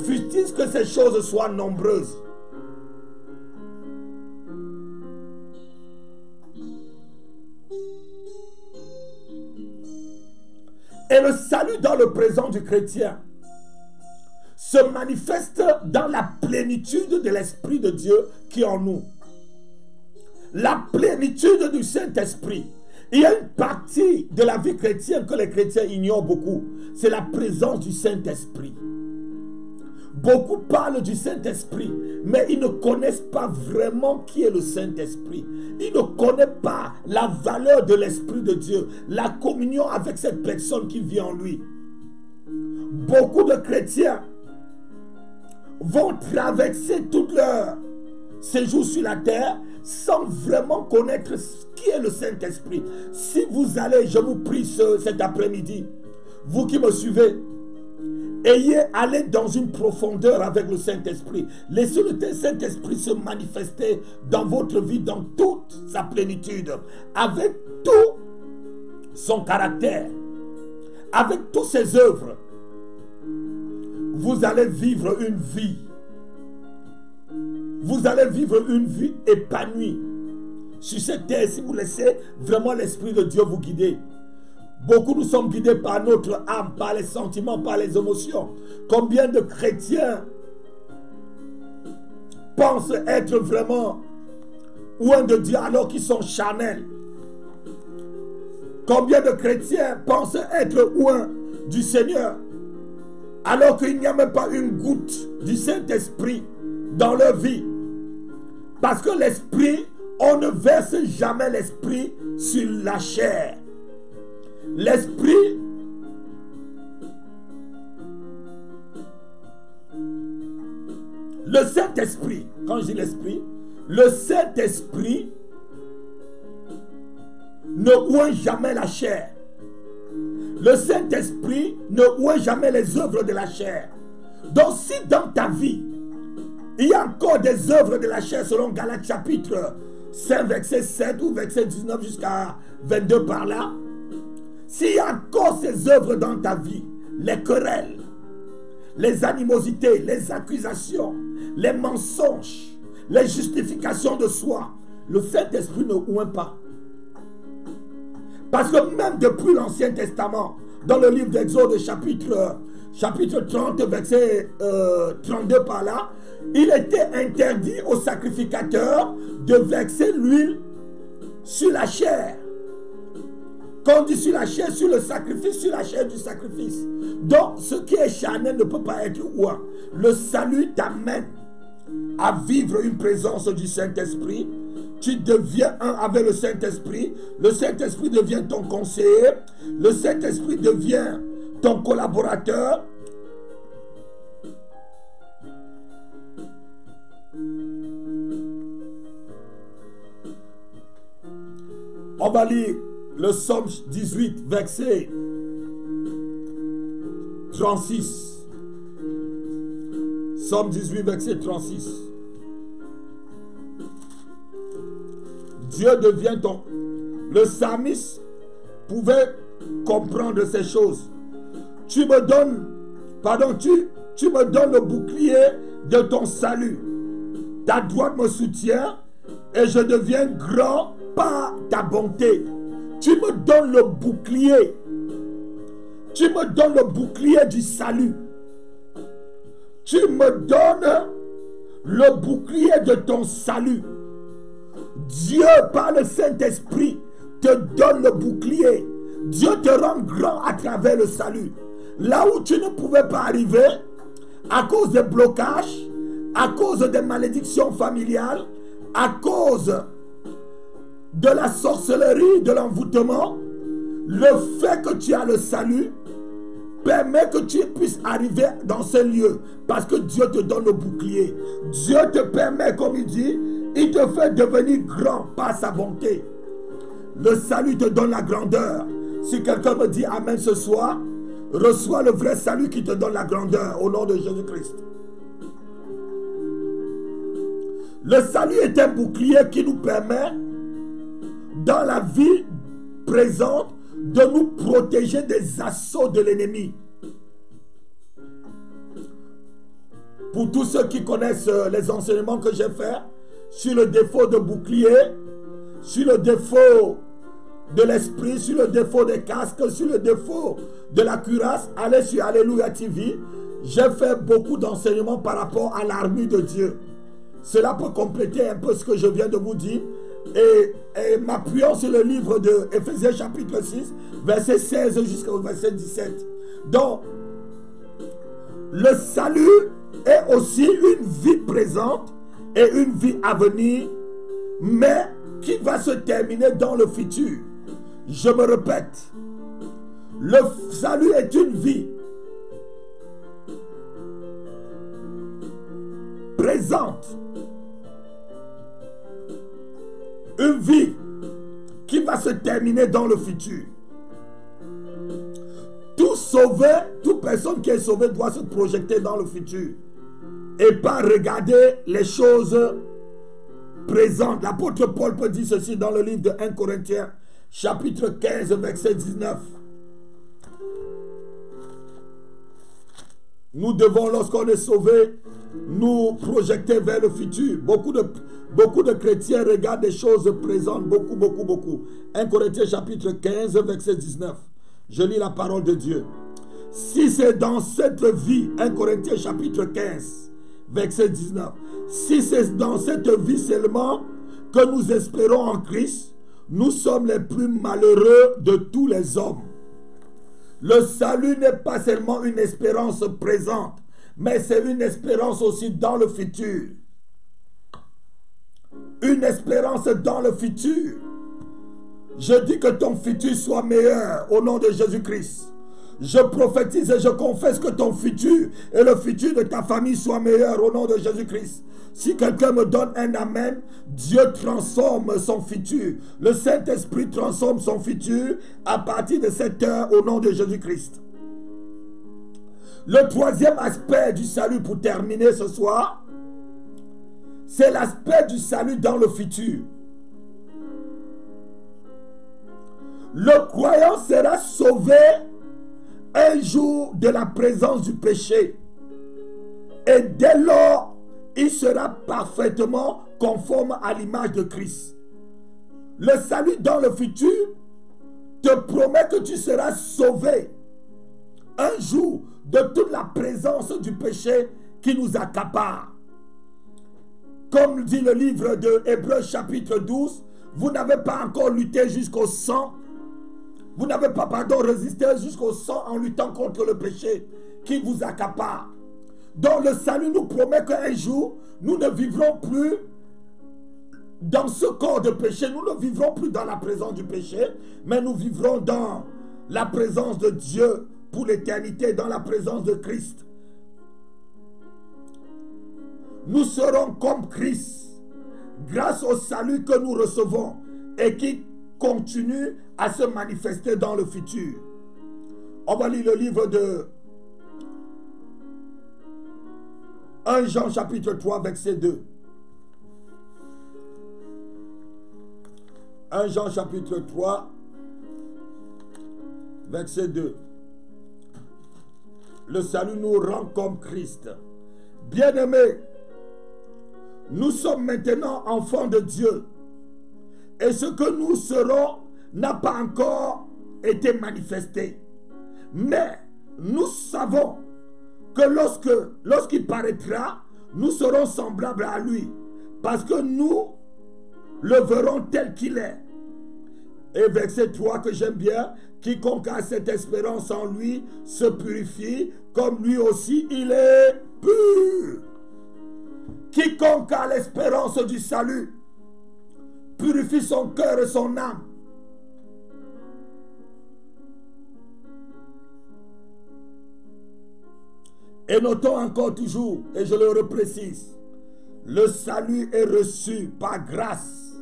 Fût-il que ces choses soient nombreuses. Et le salut dans le présent du chrétien se manifeste dans la plénitude de l'Esprit de Dieu qui est en nous. La plénitude du Saint-Esprit. Il y a une partie de la vie chrétienne que les chrétiens ignorent beaucoup. C'est la présence du Saint-Esprit. Beaucoup parlent du Saint-Esprit, mais ils ne connaissent pas vraiment qui est le Saint-Esprit. Ils ne connaissent pas la valeur de l'Esprit de Dieu, la communion avec cette personne qui vit en lui. Beaucoup de chrétiens vont traverser tout leur séjour sur la terre sans vraiment connaître qui est le Saint-Esprit. Si vous allez, je vous prie cet après-midi, vous qui me suivez, allez dans une profondeur avec le Saint-Esprit. Laissez le Saint-Esprit se manifester dans votre vie dans toute sa plénitude, avec tout son caractère, avec toutes ses œuvres. Vous allez vivre une vie. Vous allez vivre une vie épanouie sur cette terre si vous laissez vraiment l'Esprit de Dieu vous guider. Beaucoup nous sommes guidés par notre âme, par les sentiments, par les émotions. Combien de chrétiens pensent être vraiment loin de Dieu alors qu'ils sont charnels? Combien de chrétiens pensent être loin du Seigneur alors qu'il n'y a même pas une goutte du Saint-Esprit dans leur vie. Parce que l'Esprit, on ne verse jamais l'Esprit sur la chair. L'Esprit, le Saint-Esprit, quand je dis l'Esprit, le Saint-Esprit ne oint jamais la chair. Le Saint-Esprit ne oint jamais les œuvres de la chair. Donc si dans ta vie, il y a encore des œuvres de la chair selon Galates chapitre 5, verset 7 ou verset 19 jusqu'à 22 par là, s'il y a encore ces œuvres dans ta vie, les querelles, les animosités, les accusations, les mensonges, les justifications de soi, le Saint-Esprit ne oint pas. Parce que même depuis l'Ancien Testament, dans le livre d'Exode chapitre 30, verset 32 par là, il était interdit aux sacrificateurs de verser l'huile sur la chair. Quand on dit sur la chair, sur le sacrifice, sur la chair du sacrifice. Donc, ce qui est charnel ne peut pas être oint. Le salut t'amène à vivre une présence du Saint-Esprit. Tu deviens un avec le Saint-Esprit. Le Saint-Esprit devient ton conseiller. Le Saint-Esprit devient ton collaborateur. On va lire le Psaume 18, verset 36. Psaume 18, verset 36. Dieu devient ton... Le psalmiste pouvait comprendre ces choses. Tu me donnes le bouclier de ton salut. Ta droite me soutient et je deviens grand par ta bonté. Tu me donnes le bouclier. Tu me donnes le bouclier du salut. Tu me donnes le bouclier de ton salut. Dieu, par le Saint-Esprit, te donne le bouclier. Dieu te rend grand à travers le salut. Là où tu ne pouvais pas arriver, à cause des blocages, à cause des malédictions familiales, à cause de la sorcellerie, de l'envoûtement, le fait que tu as le salut permet que tu puisses arriver dans ce lieu. Parce que Dieu te donne le bouclier. Dieu te permet, comme il dit, il te fait devenir grand par sa bonté. Le salut te donne la grandeur. Si quelqu'un me dit Amen ce soir, reçois le vrai salut qui te donne la grandeur au nom de Jésus-Christ. Le salut est un bouclier qui nous permet, dans la vie présente, de nous protéger des assauts de l'ennemi. Pour tous ceux qui connaissent les enseignements que j'ai faits sur le défaut de bouclier, sur le défaut de l'esprit, sur le défaut des casques, sur le défaut de la cuirasse, allez sur Alléluia TV. J'ai fait beaucoup d'enseignements par rapport à l'armure de Dieu. Cela peut compléter un peu ce que je viens de vous dire. Et m'appuyant sur le livre de Éphésiens chapitre 6, verset 16 jusqu'au verset 17. Donc, le salut est aussi une vie présente et une vie à venir, mais qui va se terminer dans le futur. Je me répète, le salut est une vie présente, une vie qui va se terminer dans le futur. Tout sauvé, toute personne qui est sauvée doit se projeter dans le futur et pas regarder les choses présentes. L'apôtre Paul peut dire ceci dans le livre de 1 Corinthiens chapitre 15 verset 19. Nous devons, lorsqu'on est sauvé, nous projeter vers le futur. Beaucoup de chrétiens regardent des choses présentes. Beaucoup. 1 Corinthiens chapitre 15 verset 19. Je lis la parole de Dieu. Si c'est dans cette vie, 1 Corinthiens chapitre 15 verset 19. Si c'est dans cette vie seulement que nous espérons en Christ, nous sommes les plus malheureux de tous les hommes. Le salut n'est pas seulement une espérance présente, mais c'est une espérance aussi dans le futur. Une espérance dans le futur. Je dis que ton futur soit meilleur au nom de Jésus-Christ. Je prophétise et je confesse que ton futur et le futur de ta famille soit meilleur au nom de Jésus-Christ. Si quelqu'un me donne un amen, Dieu transforme son futur. Le Saint-Esprit transforme son futur à partir de cette heure au nom de Jésus-Christ. Le troisième aspect du salut pour terminer ce soir, c'est l'aspect du salut dans le futur. Le croyant sera sauvé un jour de la présence du péché. Et dès lors, il sera parfaitement conforme à l'image de Christ. Le salut dans le futur te promet que tu seras sauvé un jour de toute la présence du péché qui nous accapare. Comme dit le livre de Hébreux chapitre 12, vous n'avez pas encore lutté jusqu'au sang. Vous n'avez pas, résisté jusqu'au sang en luttant contre le péché qui vous accapare. Donc le salut nous promet qu'un jour, nous ne vivrons plus dans ce corps de péché. Nous ne vivrons plus dans la présence du péché, mais nous vivrons dans la présence de Dieu pour l'éternité, dans la présence de Christ. Nous serons comme Christ grâce au salut que nous recevons et qui continue à se manifester dans le futur. On va lire le livre de 1 Jean chapitre 3 verset 2. 1 Jean chapitre 3 verset 2. Le salut nous rend comme Christ. Bien-aimés, nous sommes maintenant enfants de Dieu. Et ce que nous serons n'a pas encore été manifesté. Mais nous savons que lorsqu'il paraîtra, nous serons semblables à lui. Parce que nous le verrons tel qu'il est. Et verset 3 que j'aime bien, quiconque a cette espérance en lui se purifie comme lui aussi il est pur. Quiconque a l'espérance du salut purifie son cœur et son âme. Et notons encore toujours, et je le reprécise, le salut est reçu par grâce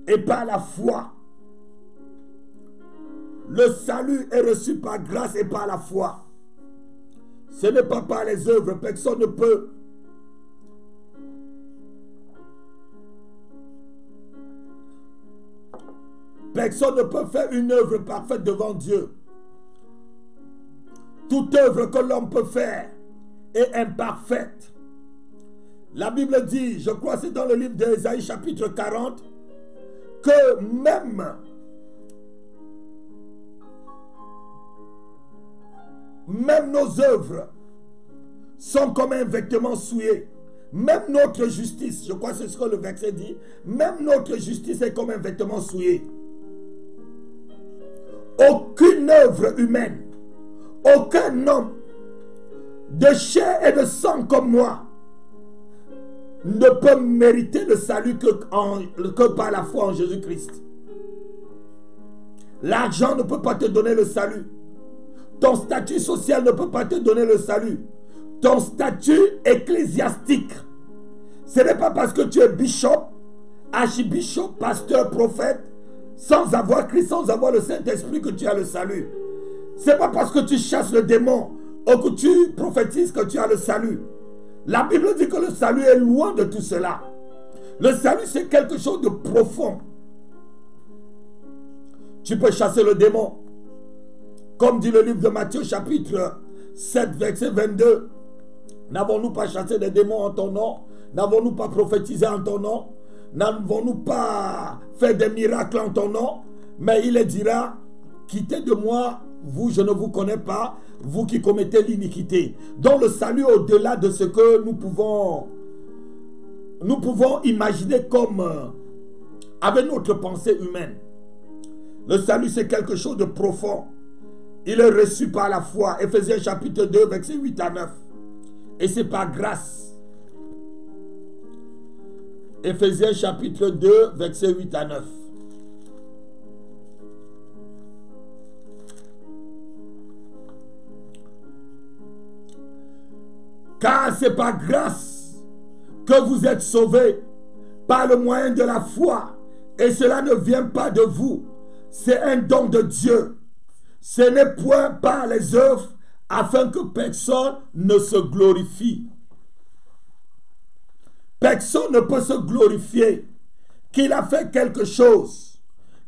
et par la foi. Le salut est reçu par grâce et par la foi. Ce n'est pas par les œuvres, personne ne peut. Personne ne peut faire une œuvre parfaite devant Dieu. Toute œuvre que l'homme peut faire est imparfaite. La Bible dit, je crois que c'est dans le livre d'Ésaïe chapitre 40, que même nos œuvres sont comme un vêtement souillé. Même notre justice, je crois que c'est ce que le verset dit, même notre justice est comme un vêtement souillé. Aucune œuvre humaine, aucun homme de chair et de sang comme moi ne peut mériter le salut que par la foi en Jésus-Christ. L'argent ne peut pas te donner le salut. Ton statut social ne peut pas te donner le salut. Ton statut ecclésiastique, ce n'est pas parce que tu es bishop, archibishop, pasteur, prophète, sans avoir Christ, sans avoir le Saint-Esprit que tu as le salut. Ce n'est pas parce que tu chasses le démon ou que tu prophétises que tu as le salut. La Bible dit que le salut est loin de tout cela. Le salut, c'est quelque chose de profond. Tu peux chasser le démon. Comme dit le livre de Matthieu chapitre 7 verset 22. N'avons-nous pas chassé des démons en ton nom? N'avons-nous pas prophétisé en ton nom? N'avons-nous pas fait des miracles en ton nom? Mais il dira, quittez de moi, vous, je ne vous connais pas, vous qui commettez l'iniquité. Donc le salut au-delà de ce que nous pouvons imaginer comme avec notre pensée humaine. Le salut, c'est quelque chose de profond. il est reçu par la foi. Éphésiens chapitre 2, verset 8 à 9. Et c'est par grâce. Éphésiens chapitre 2, verset 8 à 9. Car c'est par grâce que vous êtes sauvés par le moyen de la foi. Et cela ne vient pas de vous. C'est un don de Dieu. Ce n'est point par les œuvres afin que personne ne se glorifie. Personne ne peut se glorifier qu'il a fait quelque chose,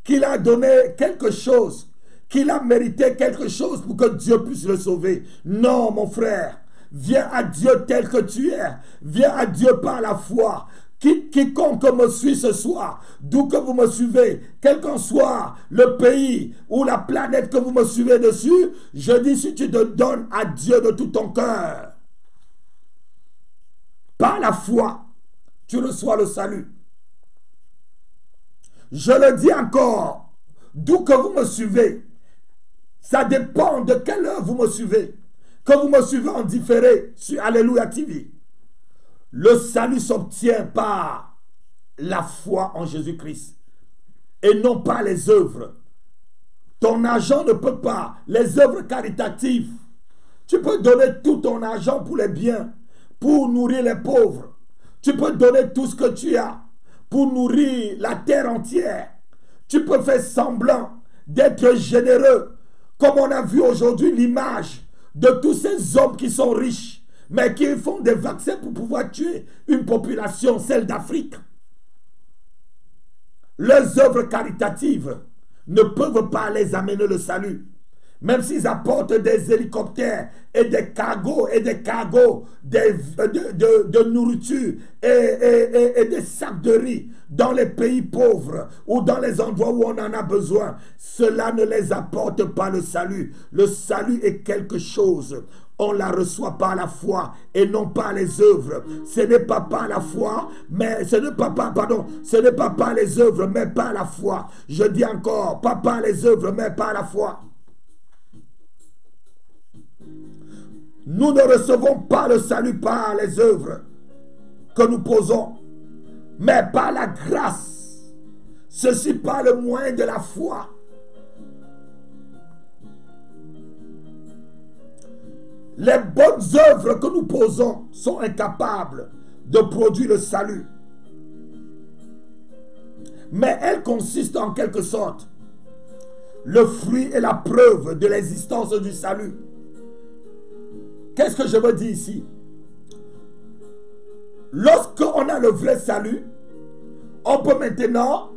qu'il a donné quelque chose, qu'il a mérité quelque chose pour que Dieu puisse le sauver. Non, mon frère. Viens à Dieu tel que tu es. Viens à Dieu par la foi. Quiconque me suit ce soir, d'où que vous me suivez, quel qu'en soit le pays ou la planète que vous me suivez dessus, je dis, si tu te donnes à Dieu de tout ton cœur, par la foi, tu reçois le salut. Je le dis encore, d'où que vous me suivez, ça dépend de quelle heure vous me suivez. Que vous me suivez en différé sur Alléluia TV. Le salut s'obtient par la foi en Jésus-Christ et non par les œuvres. Ton argent ne peut pas, les œuvres caritatives. Tu peux donner tout ton argent pour les biens, pour nourrir les pauvres. Tu peux donner tout ce que tu as pour nourrir la terre entière. Tu peux faire semblant d'être généreux, comme on a vu aujourd'hui l'image de tous ces hommes qui sont riches, mais qui font des vaccins pour pouvoir tuer une population, celle d'Afrique. Leurs œuvres caritatives ne peuvent pas les amener le salut. Même s'ils apportent des hélicoptères et des cargos de nourriture et des sacs de riz dans les pays pauvres ou dans les endroits où on en a besoin, cela ne les apporte pas le salut. Le salut est quelque chose. On la reçoit par la foi et non par les œuvres. Ce n'est pas par la foi, mais ce n'est pas par les œuvres, mais par la foi. Je dis encore, pas par les œuvres, mais par la foi. Nous ne recevons pas le salut par les œuvres que nous posons, mais par la grâce. Ceci par le moyen de la foi. Les bonnes œuvres que nous posons sont incapables de produire le salut. Mais elles consistent en quelque sorte le fruit et la preuve de l'existence du salut. Qu'est-ce que je veux dire ici? Lorsqu'on a le vrai salut, on peut maintenant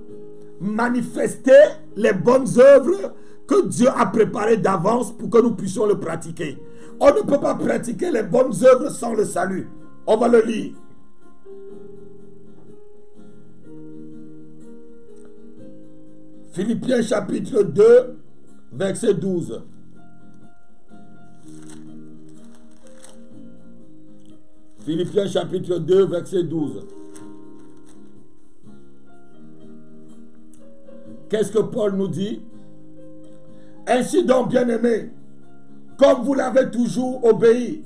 manifester les bonnes œuvres que Dieu a préparées d'avance pour que nous puissions le pratiquer. On ne peut pas pratiquer les bonnes œuvres sans le salut. On va le lire. Philippiens chapitre 2, verset 12. Philippiens chapitre 2, verset 12. Qu'est-ce que Paul nous dit? Ainsi donc, bien-aimés, comme vous l'avez toujours obéi,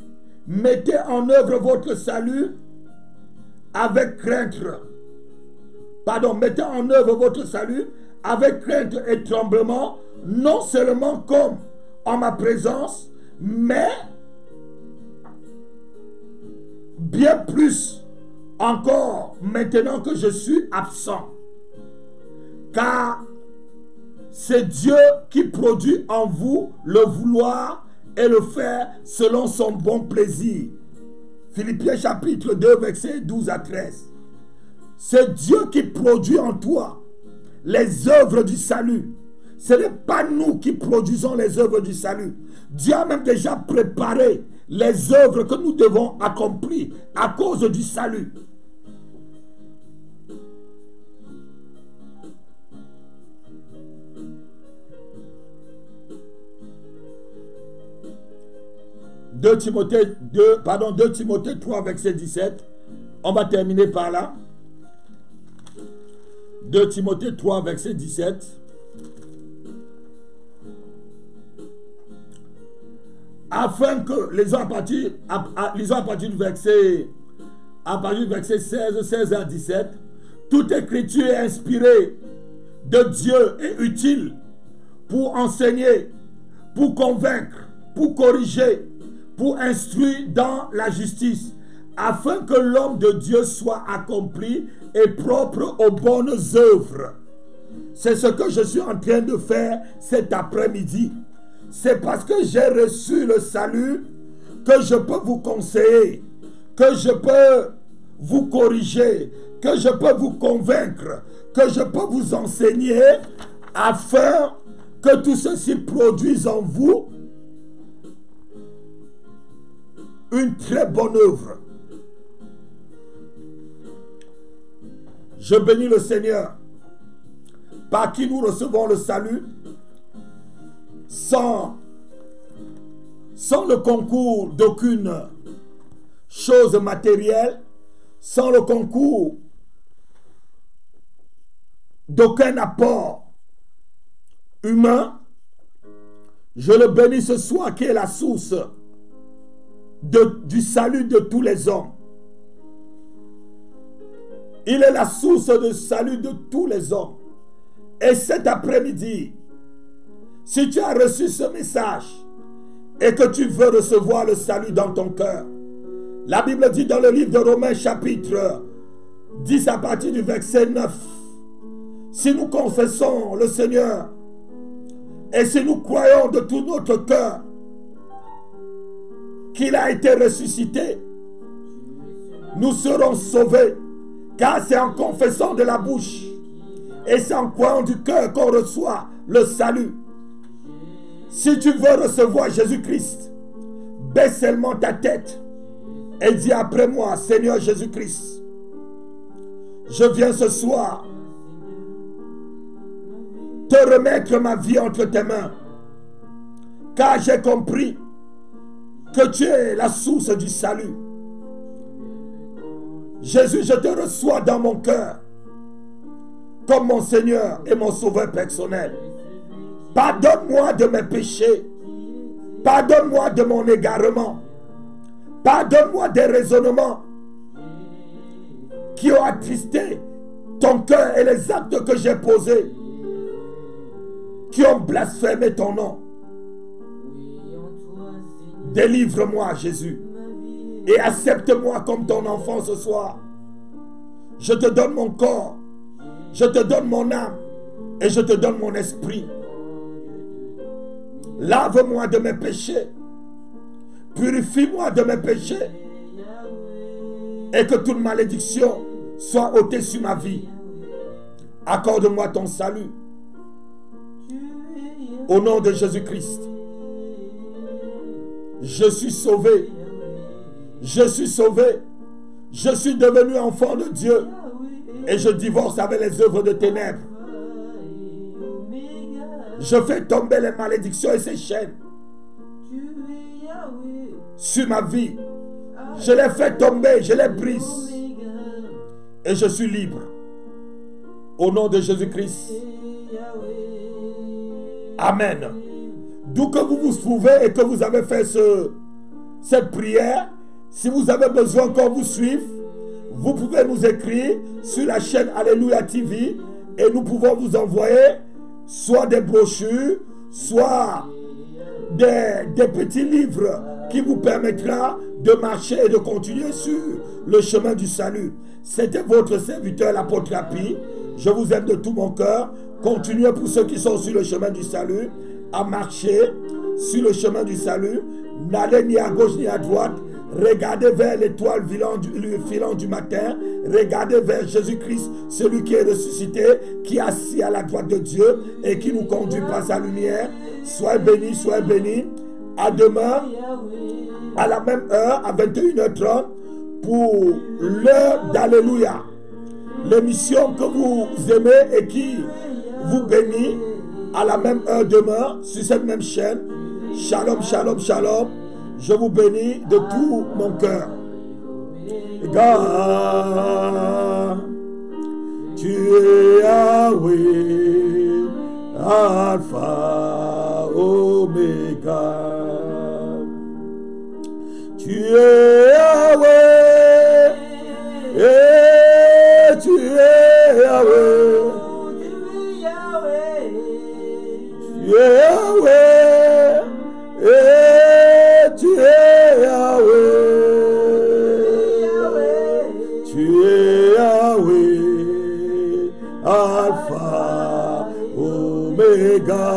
mettez en œuvre votre salut avec crainte. Mettez en œuvre votre salut avec crainte et tremblement, non seulement comme en ma présence, mais bien plus encore maintenant que je suis absent. Car c'est Dieu qui produit en vous le vouloir et le faire selon son bon plaisir. Philippiens chapitre 2, versets 12 à 13. C'est Dieu qui produit en toi les œuvres du salut. Ce n'est pas nous qui produisons les œuvres du salut. Dieu a même déjà préparé les œuvres que nous devons accomplir à cause du salut. Deux Timothée 3, verset 17. On va terminer par là. 2 Timothée 3, verset 17. afin que, lisons à partir du verset, à partir du verset 16 à 17, toute écriture est inspirée de Dieu et utile pour enseigner, pour convaincre, pour corriger, pour instruire dans la justice, afin que l'homme de Dieu soit accompli et propre aux bonnes œuvres. C'est ce que je suis en train de faire cet après-midi. C'est parce que j'ai reçu le salut que je peux vous conseiller, que je peux vous corriger, que je peux vous convaincre, que je peux vous enseigner, afin que tout ceci produise en vous une très bonne œuvre. Je bénis le Seigneur, par qui nous recevons le salut, sans le concours d'aucune chose matérielle, sans le concours d'aucun apport humain. Je le bénis ce soir, qui est la source du salut de tous les hommes. Il est la source de salut de tous les hommes. Et cet après-midi, si tu as reçu ce message et que tu veux recevoir le salut dans ton cœur, la Bible dit dans le livre de Romains chapitre 10 à partir du verset 9, si nous confessons le Seigneur et si nous croyons de tout notre cœur qu'il a été ressuscité, nous serons sauvés. Car c'est en confessant de la bouche et c'est en croyant du cœur qu'on reçoit le salut. Si tu veux recevoir Jésus-Christ, baisse seulement ta tête et dis après moi: Seigneur Jésus-Christ, je viens ce soir te remettre ma vie entre tes mains, car j'ai compris que tu es la source du salut. Jésus, je te reçois dans mon cœur comme mon Seigneur et mon Sauveur personnel. Pardonne-moi de mes péchés. Pardonne-moi de mon égarement. Pardonne-moi des raisonnements qui ont attristé ton cœur et les actes que j'ai posés, qui ont blasphémé ton nom. Délivre-moi, Jésus, et accepte-moi comme ton enfant ce soir. Je te donne mon corps, je te donne mon âme et je te donne mon esprit. Lave-moi de mes péchés, purifie-moi de mes péchés, et que toute malédiction soit ôtée sur ma vie. Accorde-moi ton salut. Au nom de Jésus-Christ, je suis sauvé. Je suis sauvé. Je suis devenu enfant de Dieu. Et je divorce avec les œuvres de ténèbres. Je fais tomber les malédictions et ces chaînes sur ma vie. Je les fais tomber, je les brise. Et je suis libre. Au nom de Jésus-Christ. Amen. D'où que vous vous trouvez et que vous avez fait cette prière, si vous avez besoin qu'on vous suive, vous pouvez nous écrire sur la chaîne Alléluia TV et nous pouvons vous envoyer soit des brochures, soit des petits livres qui vous permettra de marcher et de continuer sur le chemin du salut. C'était votre serviteur, l'apôtre Rapi. Je vous aime de tout mon cœur. Continuez pour ceux qui sont sur le chemin du salut à marcher sur le chemin du salut. N'allez ni à gauche ni à droite. Regardez vers l'étoile filant du matin. Regardez vers Jésus-Christ, celui qui est ressuscité, qui est assis à la droite de Dieu et qui nous conduit par sa lumière. Soyez bénis, soyez bénis. À demain, à la même heure, à 21h30, pour l'heure d'Alléluia. L'émission que vous aimez et qui vous bénit, à la même heure demain, sur cette même chaîne. Shalom, shalom, shalom. Je vous bénis de tout mon cœur. God, tu es Yahweh, Alpha, Omega. es Yahweh. Et tu es Yahweh. Tu es Yahweh. Et tu es Yahweh. Tu es Yahweh. Alpha, Omega.